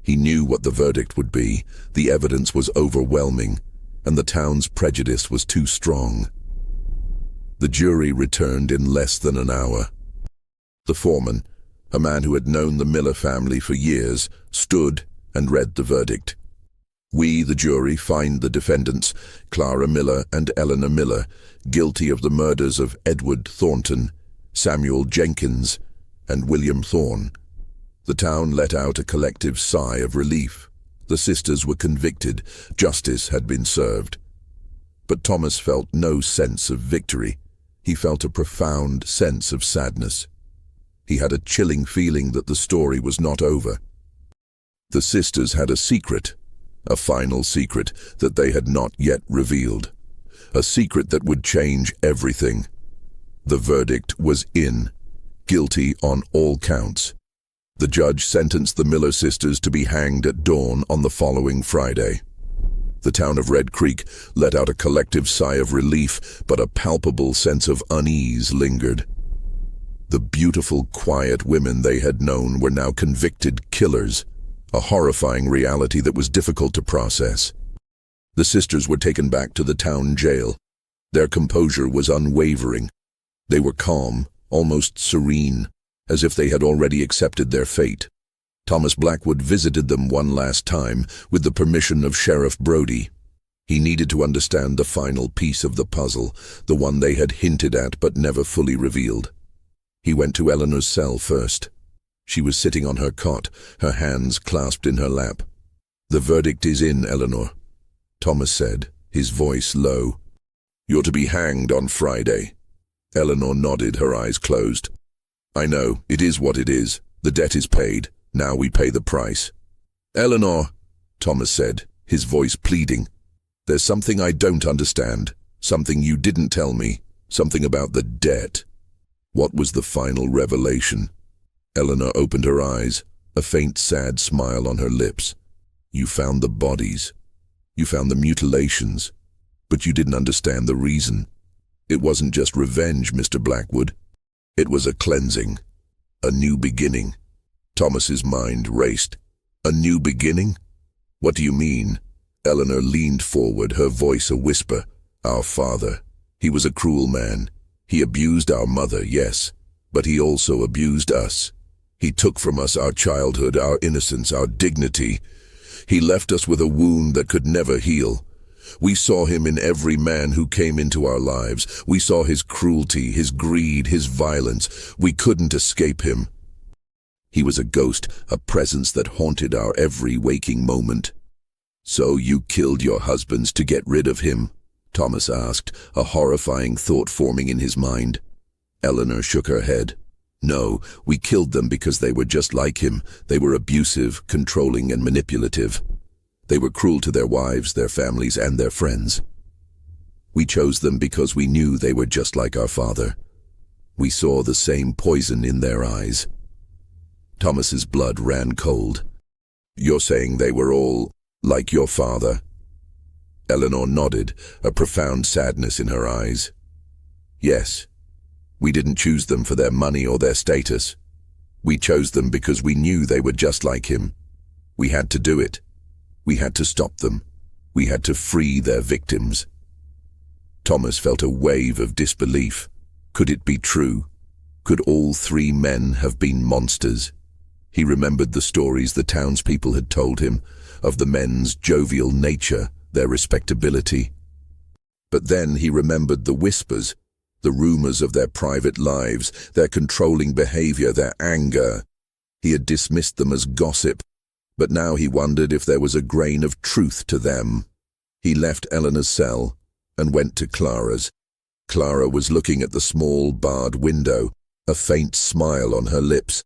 He knew what the verdict would be. The evidence was overwhelming, and the town's prejudice was too strong. The jury returned in less than an hour. The foreman, a man who had known the Miller family for years, stood and read the verdict. "We, the jury, find the defendants, Clara Miller and Eleanor Miller, guilty of the murders of Edward Thornton, Samuel Jenkins, and William Thorne." The town let out a collective sigh of relief. The sisters were convicted. Justice had been served. But Thomas felt no sense of victory. He felt a profound sense of sadness. He had a chilling feeling that the story was not over. The sisters had a secret, a final secret that they had not yet revealed. A secret that would change everything. The verdict was in. Guilty on all counts. The judge sentenced the Miller sisters to be hanged at dawn on the following Friday. The town of Red Creek let out a collective sigh of relief, but a palpable sense of unease lingered. The beautiful, quiet women they had known were now convicted killers, a horrifying reality that was difficult to process. The sisters were taken back to the town jail. Their composure was unwavering. They were calm, almost serene, as if they had already accepted their fate. Thomas Blackwood visited them one last time with the permission of Sheriff Brody. He needed to understand the final piece of the puzzle, the one they had hinted at but never fully revealed. He went to Eleanor's cell first. She was sitting on her cot, her hands clasped in her lap. "The verdict is in, Eleanor," Thomas said, his voice low. "You're to be hanged on Friday." Eleanor nodded, her eyes closed. "I know, it is what it is. The debt is paid. Now we pay the price." "Eleanor," Thomas said, his voice pleading. "There's something I don't understand. Something you didn't tell me. Something about the debt." What was the final revelation? Eleanor opened her eyes, a faint sad smile on her lips. "You found the bodies. You found the mutilations. But you didn't understand the reason. It wasn't just revenge, Mr. Blackwood. It was a cleansing. A new beginning." Thomas's mind raced. "A new beginning? What do you mean?" Eleanor leaned forward, her voice a whisper. "Our father. He was a cruel man. He abused our mother, yes, but he also abused us. He took from us our childhood, our innocence, our dignity. He left us with a wound that could never heal. We saw him in every man who came into our lives. We saw his cruelty, his greed, his violence. We couldn't escape him. He was a ghost, a presence that haunted our every waking moment." "So you killed your husbands to get rid of him?" Thomas asked, a horrifying thought forming in his mind. Eleanor shook her head. "No, we killed them because they were just like him. They were abusive, controlling, and manipulative. They were cruel to their wives, their families, and their friends. We chose them because we knew they were just like our father. We saw the same poison in their eyes." Thomas's blood ran cold. "You're saying they were all like your father?" Eleanor nodded, a profound sadness in her eyes. "Yes. We didn't choose them for their money or their status. We chose them because we knew they were just like him. We had to do it. We had to stop them. We had to free their victims." Thomas felt a wave of disbelief. Could it be true? Could all three men have been monsters? He remembered the stories the townspeople had told him, of the men's jovial nature, their respectability. But then he remembered the whispers, the rumors of their private lives, their controlling behavior, their anger. He had dismissed them as gossip, but now he wondered if there was a grain of truth to them. He left Eleanor's cell and went to Clara's. Clara was looking at the small barred window, a faint smile on her lips.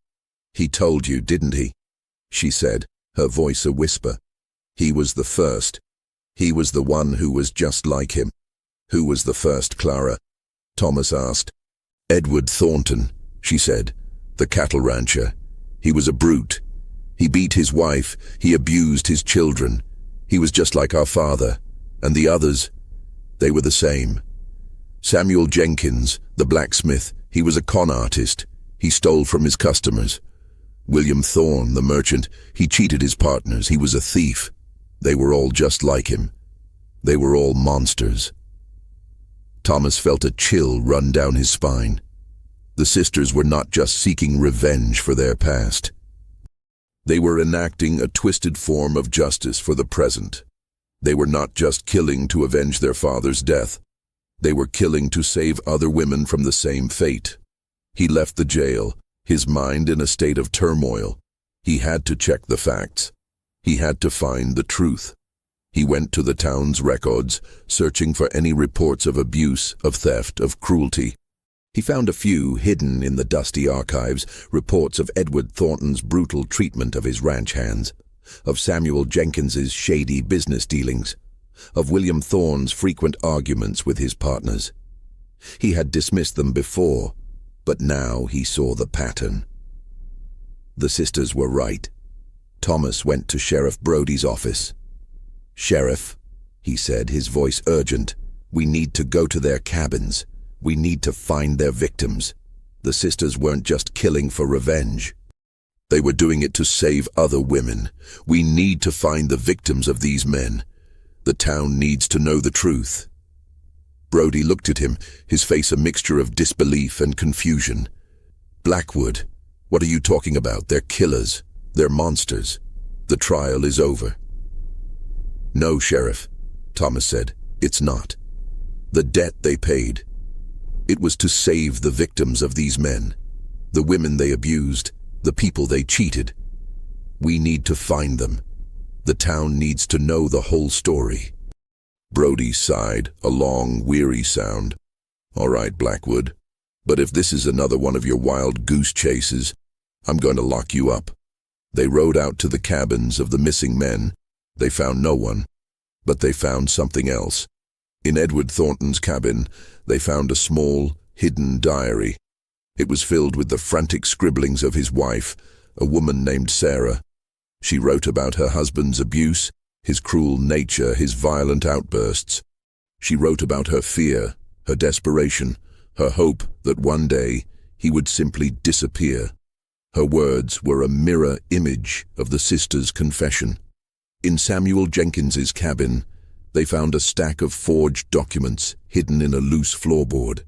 "He told you, didn't he?" she said, her voice a whisper. "He was the first. He was the one who was just like him." "Who was the first, Clara?" Thomas asked. "Edward Thornton," she said, "the cattle rancher. He was a brute. He beat his wife, he abused his children. He was just like our father. And the others, they were the same. Samuel Jenkins, the blacksmith, he was a con artist. He stole from his customers. William Thorne, the merchant, he cheated his partners. He was a thief. They were all just like him. They were all monsters." Thomas felt a chill run down his spine. The sisters were not just seeking revenge for their past. They were enacting a twisted form of justice for the present. They were not just killing to avenge their father's death. They were killing to save other women from the same fate. He left the jail, his mind in a state of turmoil. He had to check the facts. He had to find the truth. He went to the town's records, searching for any reports of abuse, of theft, of cruelty. He found a few hidden in the dusty archives, reports of Edward Thornton's brutal treatment of his ranch hands, of Samuel Jenkins's shady business dealings, of William Thorne's frequent arguments with his partners. He had dismissed them before, but now he saw the pattern. The sisters were right. Thomas went to Sheriff Brody's office. "Sheriff," he said, his voice urgent, "we need to go to their cabins. We need to find their victims. The sisters weren't just killing for revenge. They were doing it to save other women. We need to find the victims of these men. The town needs to know the truth." Brody looked at him, his face a mixture of disbelief and confusion. "Blackwood, what are you talking about? They're killers. They're monsters. The trial is over." "No, Sheriff," Thomas said. "It's not. The debt they paid. It was to save the victims of these men, the women they abused, the people they cheated. We need to find them. The town needs to know the whole story." Brody sighed, a long, weary sound. "All right, Blackwood, but if this is another one of your wild goose chases, I'm going to lock you up." They rode out to the cabins of the missing men. They found no one, but they found something else. In Edward Thornton's cabin, they found a small, hidden diary. It was filled with the frantic scribblings of his wife, a woman named Sarah. She wrote about her husband's abuse, his cruel nature, his violent outbursts. She wrote about her fear, her desperation, her hope that one day he would simply disappear. Her words were a mirror image of the sisters' confession. In Samuel Jenkins's cabin, they found a stack of forged documents hidden in a loose floorboard.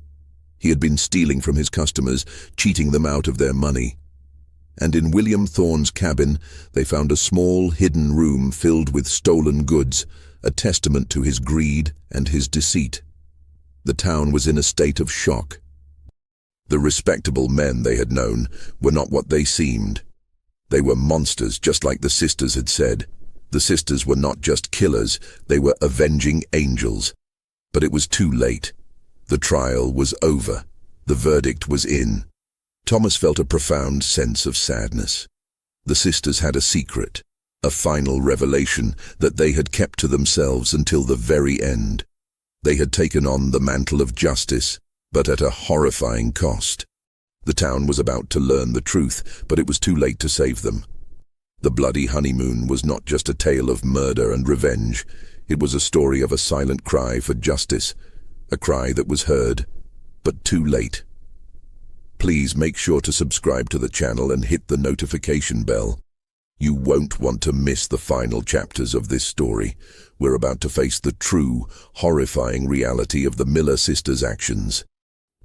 He had been stealing from his customers, cheating them out of their money. And in William Thorne's cabin, they found a small hidden room filled with stolen goods, a testament to his greed and his deceit. The town was in a state of shock. The respectable men they had known were not what they seemed. They were monsters, just like the sisters had said. The sisters were not just killers, they were avenging angels. But it was too late. The trial was over. The verdict was in. Thomas felt a profound sense of sadness. The sisters had a secret, a final revelation that they had kept to themselves until the very end. They had taken on the mantle of justice, but at a horrifying cost. The town was about to learn the truth, but it was too late to save them. The Bloody Honeymoon was not just a tale of murder and revenge. It was a story of a silent cry for justice, a cry that was heard, but too late. Please make sure to subscribe to the channel and hit the notification bell. You won't want to miss the final chapters of this story. We're about to face the true, horrifying reality of the Miller sisters' actions.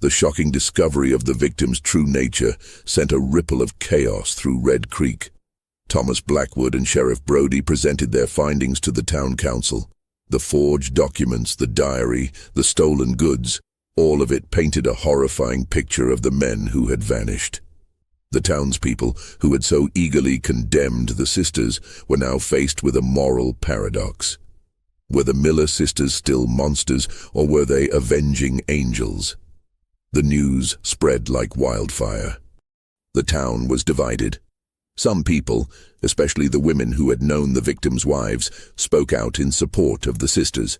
The shocking discovery of the victim's true nature sent a ripple of chaos through Red Creek. Thomas Blackwood and Sheriff Brody presented their findings to the town council. The forged documents, the diary, the stolen goods, all of it painted a horrifying picture of the men who had vanished. The townspeople, who had so eagerly condemned the sisters, were now faced with a moral paradox. Were the Miller sisters still monsters, or were they avenging angels? The news spread like wildfire. The town was divided. Some people, especially the women who had known the victims' wives, spoke out in support of the sisters.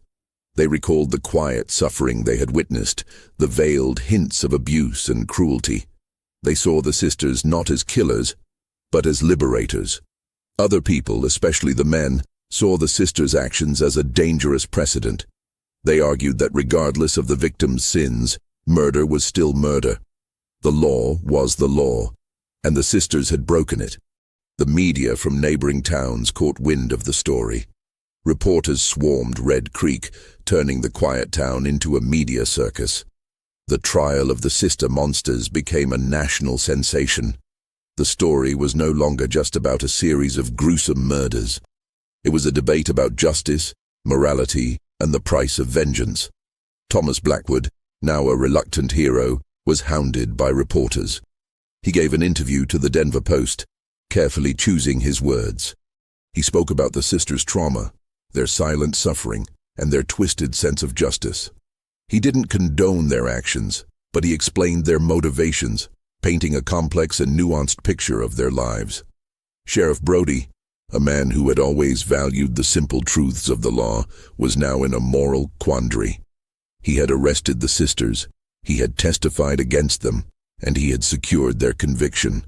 They recalled the quiet suffering they had witnessed, the veiled hints of abuse and cruelty. They saw the sisters not as killers, but as liberators. Other people, especially the men, saw the sisters' actions as a dangerous precedent. They argued that regardless of the victim's sins, murder was still murder. The law was the law, and the sisters had broken it. The media from neighboring towns caught wind of the story. Reporters swarmed Red Creek, turning the quiet town into a media circus. The trial of the sister monsters became a national sensation. The story was no longer just about a series of gruesome murders. It was a debate about justice, morality, and the price of vengeance. Thomas Blackwood, now a reluctant hero, was hounded by reporters. He gave an interview to the Denver Post, carefully choosing his words. He spoke about the sisters' trauma, their silent suffering, and their twisted sense of justice. He didn't condone their actions, but he explained their motivations, painting a complex and nuanced picture of their lives. Sheriff Brody, a man who had always valued the simple truths of the law, was now in a moral quandary. He had arrested the sisters, he had testified against them, and he had secured their conviction.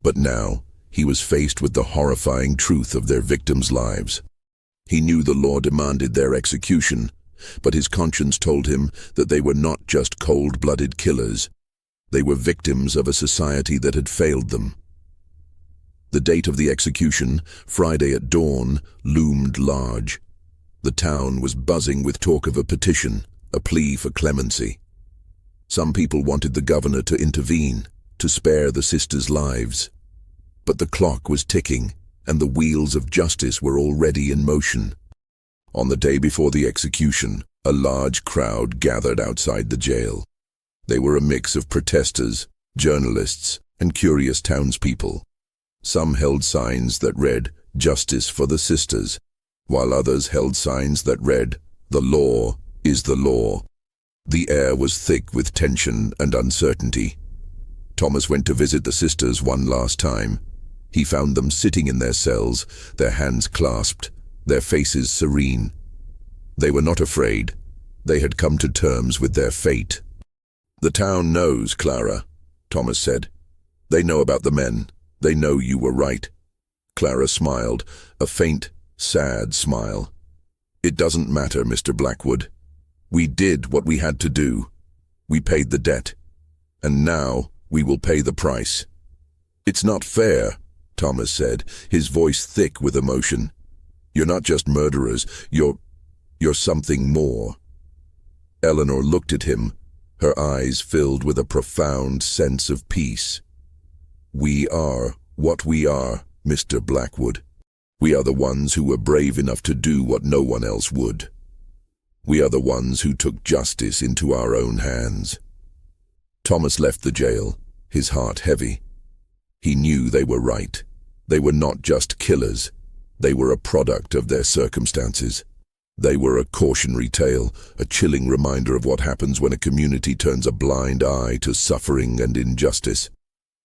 But now, he was faced with the horrifying truth of their victims' lives. He knew the law demanded their execution, but his conscience told him that they were not just cold-blooded killers. They were victims of a society that had failed them. The date of the execution, Friday at dawn, loomed large. The town was buzzing with talk of a petition, a plea for clemency. Some people wanted the governor to intervene, to spare the sisters' lives. But the clock was ticking, and the wheels of justice were already in motion. On the day before the execution, a large crowd gathered outside the jail. They were a mix of protesters, journalists, and curious townspeople. Some held signs that read, "Justice for the Sisters," while others held signs that read, "The law is the law." The air was thick with tension and uncertainty. Thomas went to visit the sisters one last time. He found them sitting in their cells, their hands clasped, their faces serene. They were not afraid. They had come to terms with their fate. "The town knows, Clara," Thomas said. "They know about the men. They know you were right." Clara smiled, a faint, sad smile. "It doesn't matter, Mr. Blackwood. We did what we had to do. We paid the debt. And now we will pay the price." "It's not fair," Thomas said, his voice thick with emotion. "You're not just murderers. You're something more." Eleanor looked at him, her eyes filled with a profound sense of peace. "We are what we are, Mr. Blackwood. We are the ones who were brave enough to do what no one else would. We are the ones who took justice into our own hands." Thomas left the jail, his heart heavy. He knew they were right. They were not just killers. They were a product of their circumstances. They were a cautionary tale, a chilling reminder of what happens when a community turns a blind eye to suffering and injustice.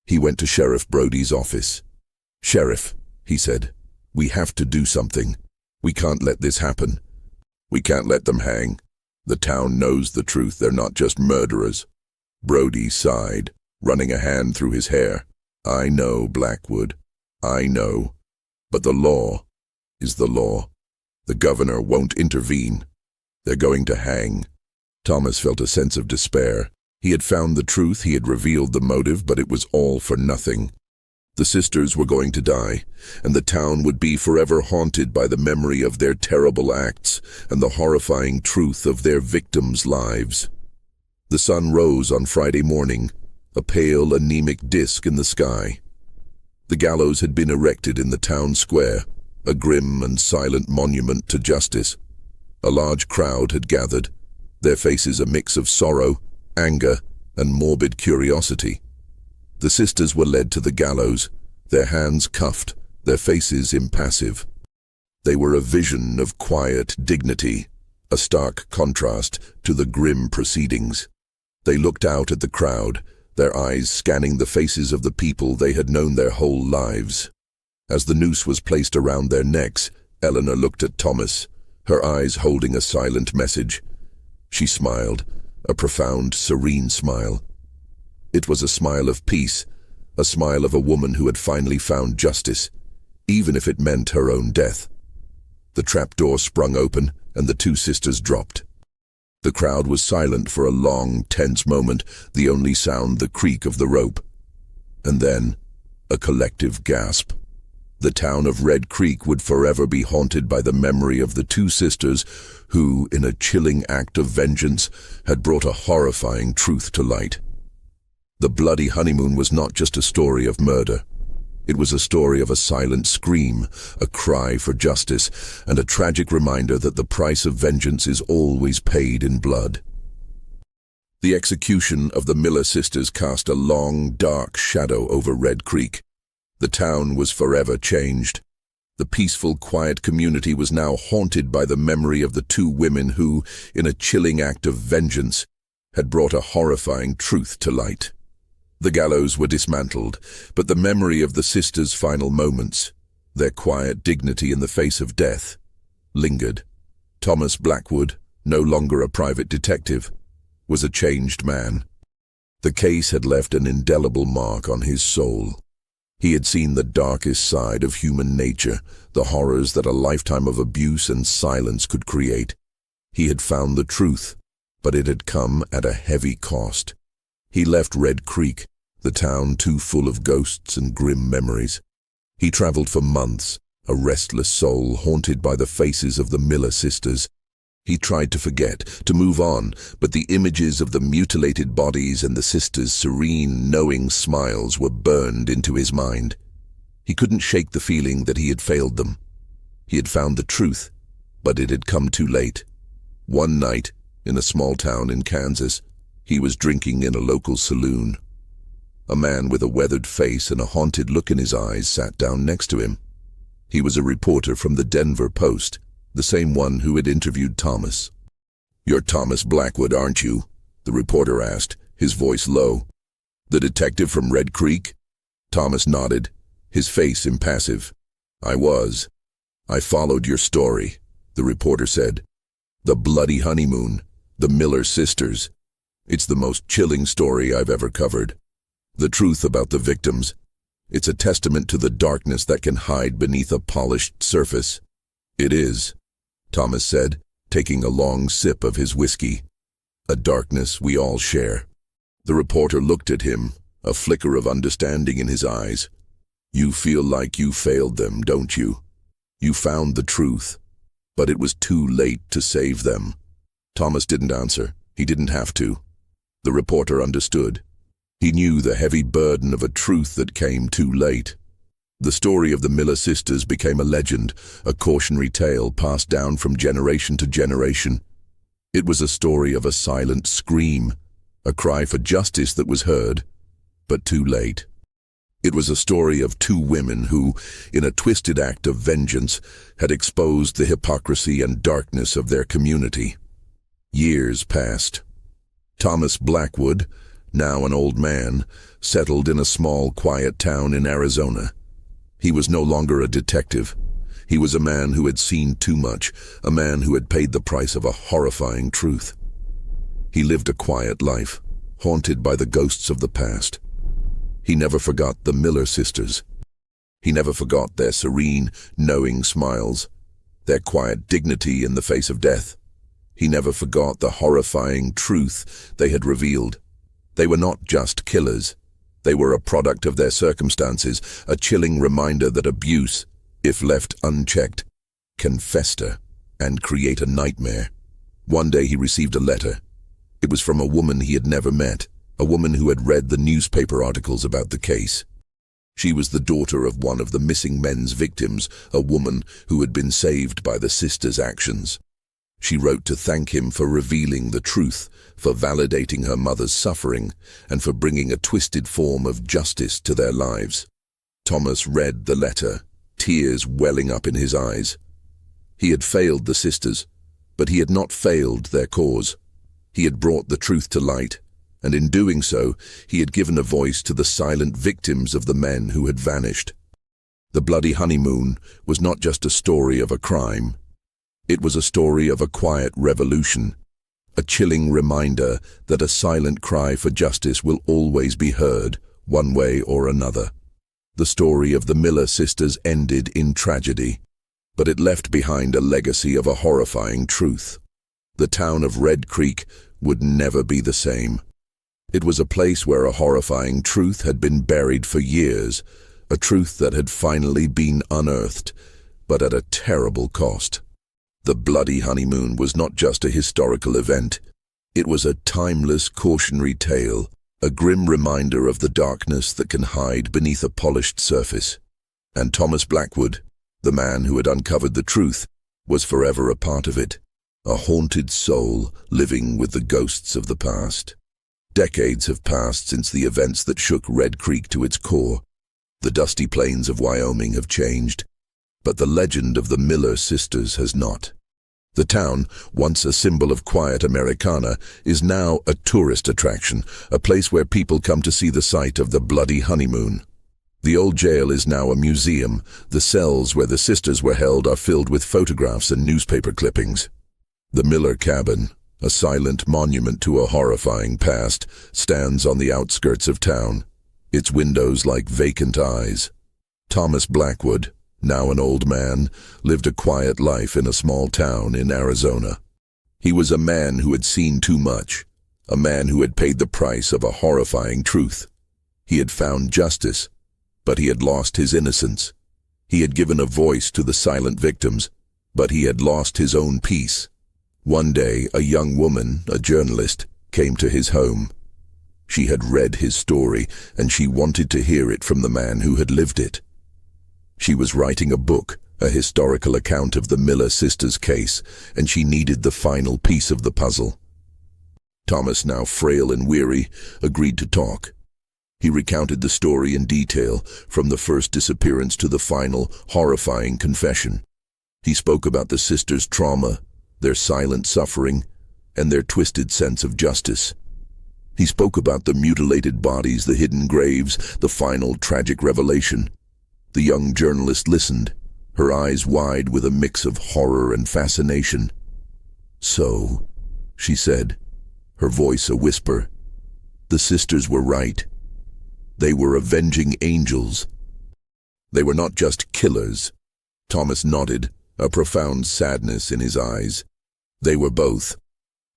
He went to Sheriff Brody's office. "Sheriff," he said, "we have to do something. We can't let this happen. We can't let them hang. The town knows the truth. They're not just murderers." Brody sighed, running a hand through his hair. "I know, Blackwood. I know. But the law is the law. The governor won't intervene. They're going to hang." Thomas felt a sense of despair. He had found the truth, he had revealed the motive, but it was all for nothing. The sisters were going to die, and the town would be forever haunted by the memory of their terrible acts and the horrifying truth of their victims' lives. The sun rose on Friday morning, a pale, anemic disk in the sky. The gallows had been erected in the town square, a grim and silent monument to justice. A large crowd had gathered, their faces a mix of sorrow, anger, and morbid curiosity. The sisters were led to the gallows, their hands cuffed, their faces impassive. They were a vision of quiet dignity, a stark contrast to the grim proceedings. They looked out at the crowd, their eyes scanning the faces of the people they had known their whole lives. As the noose was placed around their necks, Eleanor looked at Thomas, her eyes holding a silent message. She smiled, a profound, serene smile. It was a smile of peace, a smile of a woman who had finally found justice, even if it meant her own death. The trapdoor sprung open, and the two sisters dropped. The crowd was silent for a long, tense moment, the only sound the creak of the rope. And then, a collective gasp. The town of Red Creek would forever be haunted by the memory of the two sisters who, in a chilling act of vengeance, had brought a horrifying truth to light. The Bloody Honeymoon was not just a story of murder. It was a story of a silent scream, a cry for justice, and a tragic reminder that the price of vengeance is always paid in blood. The execution of the Miller sisters cast a long, dark shadow over Red Creek. The town was forever changed. The peaceful, quiet community was now haunted by the memory of the two women who, in a chilling act of vengeance, had brought a horrifying truth to light. The gallows were dismantled, but the memory of the sisters' final moments, their quiet dignity in the face of death, lingered. Thomas Blackwood, no longer a private detective, was a changed man. The case had left an indelible mark on his soul. He had seen the darkest side of human nature, the horrors that a lifetime of abuse and silence could create. He had found the truth, but it had come at a heavy cost. He left Red Creek, the town too full of ghosts and grim memories. He traveled for months, a restless soul haunted by the faces of the Miller sisters. He tried to forget, to move on, but the images of the mutilated bodies and the sisters' serene, knowing smiles were burned into his mind. He couldn't shake the feeling that he had failed them. He had found the truth, but it had come too late. One night, in a small town in Kansas, he was drinking in a local saloon. A man with a weathered face and a haunted look in his eyes sat down next to him. He was a reporter from the Denver Post, the same one who had interviewed Thomas. "You're Thomas Blackwood, aren't you?" the reporter asked, his voice low. "The detective from Red Creek?" Thomas nodded, his face impassive. "I was. I followed your story," the reporter said. "The Bloody Honeymoon, the Miller sisters. It's the most chilling story I've ever covered. The truth about the victims. It's a testament to the darkness that can hide beneath a polished surface." "It is," Thomas said, taking a long sip of his whiskey. "A darkness we all share." The reporter looked at him, a flicker of understanding in his eyes. "You feel like you failed them, don't you? You found the truth, but it was too late to save them." Thomas didn't answer. He didn't have to. The reporter understood. He knew the heavy burden of a truth that came too late. The story of the Miller sisters became a legend, a cautionary tale passed down from generation to generation. It was a story of a silent scream, a cry for justice that was heard, but too late. It was a story of two women who, in a twisted act of vengeance, had exposed the hypocrisy and darkness of their community. Years passed. Thomas Blackwood, now an old man, settled in a small, quiet town in Arizona. He was no longer a detective. He was a man who had seen too much, a man who had paid the price of a horrifying truth. He lived a quiet life, haunted by the ghosts of the past. He never forgot the Miller sisters. He never forgot their serene, knowing smiles, their quiet dignity in the face of death. He never forgot the horrifying truth they had revealed. They were not just killers. They were a product of their circumstances, a chilling reminder that abuse, if left unchecked, can fester and create a nightmare. One day he received a letter. It was from a woman he had never met, a woman who had read the newspaper articles about the case. She was the daughter of one of the missing men's victims, a woman who had been saved by the sisters' actions. She wrote to thank him for revealing the truth, for validating her mother's suffering, and for bringing a twisted form of justice to their lives. Thomas read the letter, tears welling up in his eyes. He had failed the sisters, but he had not failed their cause. He had brought the truth to light, and in doing so, he had given a voice to the silent victims of the men who had vanished. The Bloody Honeymoon was not just a story of a crime. It was a story of a quiet revolution, a chilling reminder that a silent cry for justice will always be heard, one way or another. The story of the Miller sisters ended in tragedy, but it left behind a legacy of a horrifying truth. The town of Red Creek would never be the same. It was a place where a horrifying truth had been buried for years, a truth that had finally been unearthed, but at a terrible cost. The Bloody Honeymoon was not just a historical event. It was a timeless cautionary tale, a grim reminder of the darkness that can hide beneath a polished surface. And Thomas Blackwood, the man who had uncovered the truth, was forever a part of it, a haunted soul living with the ghosts of the past. Decades have passed since the events that shook Red Creek to its core. The dusty plains of Wyoming have changed, but the legend of the Miller sisters has not. The town, once a symbol of quiet Americana, is now a tourist attraction, a place where people come to see the site of the Bloody Honeymoon. The old jail is now a museum. The cells where the sisters were held are filled with photographs and newspaper clippings. The Miller cabin, a silent monument to a horrifying past, stands on the outskirts of town, its windows like vacant eyes. Thomas Blackwood, now an old man, lived a quiet life in a small town in Arizona. He was a man who had seen too much, a man who had paid the price of a horrifying truth. He had found justice, but he had lost his innocence. He had given a voice to the silent victims, but he had lost his own peace. One day, a young woman, a journalist, came to his home. She had read his story, and she wanted to hear it from the man who had lived it. She was writing a book, a historical account of the Miller sisters' case, and she needed the final piece of the puzzle. Thomas, now frail and weary, agreed to talk. He recounted the story in detail, from the first disappearance to the final, horrifying confession. He spoke about the sisters' trauma, their silent suffering, and their twisted sense of justice. He spoke about the mutilated bodies, the hidden graves, the final tragic revelation. The young journalist listened, her eyes wide with a mix of horror and fascination. "So," she said, her voice a whisper, "the sisters were right. They were avenging angels. They were not just killers." Thomas nodded, a profound sadness in his eyes. They were both.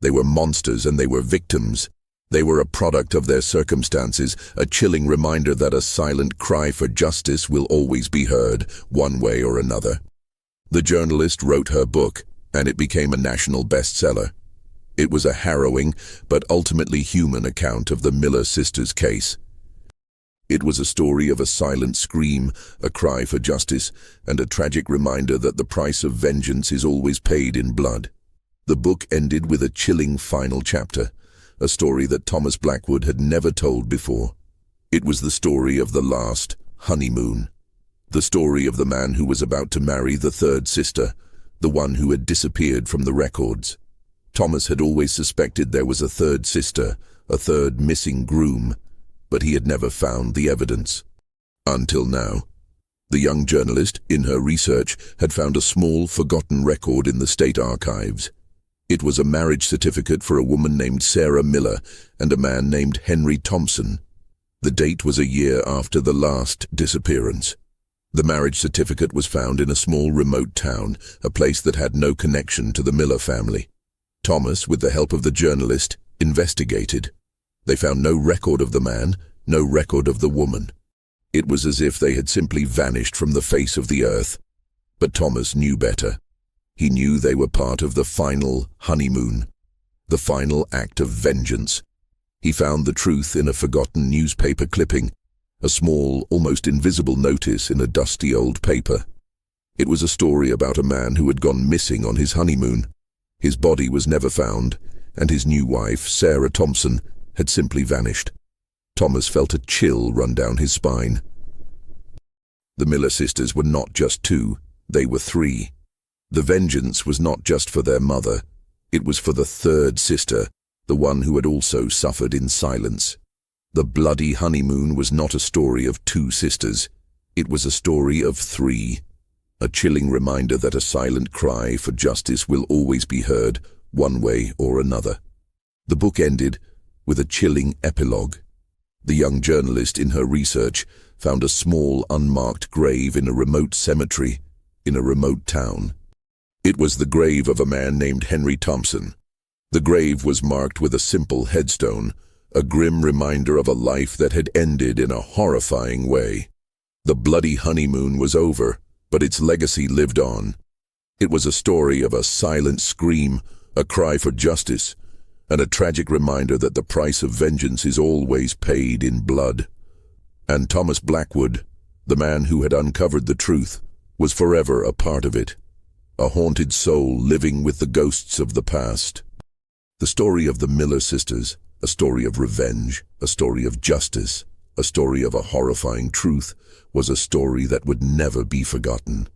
They were monsters and they were victims. They were a product of their circumstances, a chilling reminder that a silent cry for justice will always be heard, one way or another. The journalist wrote her book, and it became a national bestseller. It was a harrowing, but ultimately human account of the Miller sisters' case. It was a story of a silent scream, a cry for justice, and a tragic reminder that the price of vengeance is always paid in blood. The book ended with a chilling final chapter, a story that Thomas Blackwood had never told before. It was the story of the last honeymoon. The story of the man who was about to marry the third sister, the one who had disappeared from the records. Thomas had always suspected there was a third sister, a third missing groom, but he had never found the evidence. Until now. The young journalist, in her research, had found a small, forgotten record in the state archives. It was a marriage certificate for a woman named Sarah Miller and a man named Henry Thompson. The date was a year after the last disappearance. The marriage certificate was found in a small remote town, a place that had no connection to the Miller family. Thomas, with the help of the journalist, investigated. They found no record of the man, no record of the woman. It was as if they had simply vanished from the face of the earth. But Thomas knew better. He knew they were part of the final honeymoon, the final act of vengeance. He found the truth in a forgotten newspaper clipping, a small, almost invisible notice in a dusty old paper. It was a story about a man who had gone missing on his honeymoon. His body was never found, and his new wife, Sarah Thompson, had simply vanished. Thomas felt a chill run down his spine. The Miller sisters were not just two, they were three. The vengeance was not just for their mother, it was for the third sister, the one who had also suffered in silence. The bloody honeymoon was not a story of two sisters, it was a story of three. A chilling reminder that a silent cry for justice will always be heard, one way or another. The book ended with a chilling epilogue. The young journalist, in her research, found a small, unmarked grave in a remote cemetery, in a remote town. It was the grave of a man named Henry Thompson. The grave was marked with a simple headstone, a grim reminder of a life that had ended in a horrifying way. The bloody honeymoon was over, but its legacy lived on. It was a story of a silent scream, a cry for justice, and a tragic reminder that the price of vengeance is always paid in blood. And Thomas Blackwood, the man who had uncovered the truth, was forever a part of it, a haunted soul living with the ghosts of the past. The story of the Miller sisters, a story of revenge, a story of justice, a story of a horrifying truth, was a story that would never be forgotten.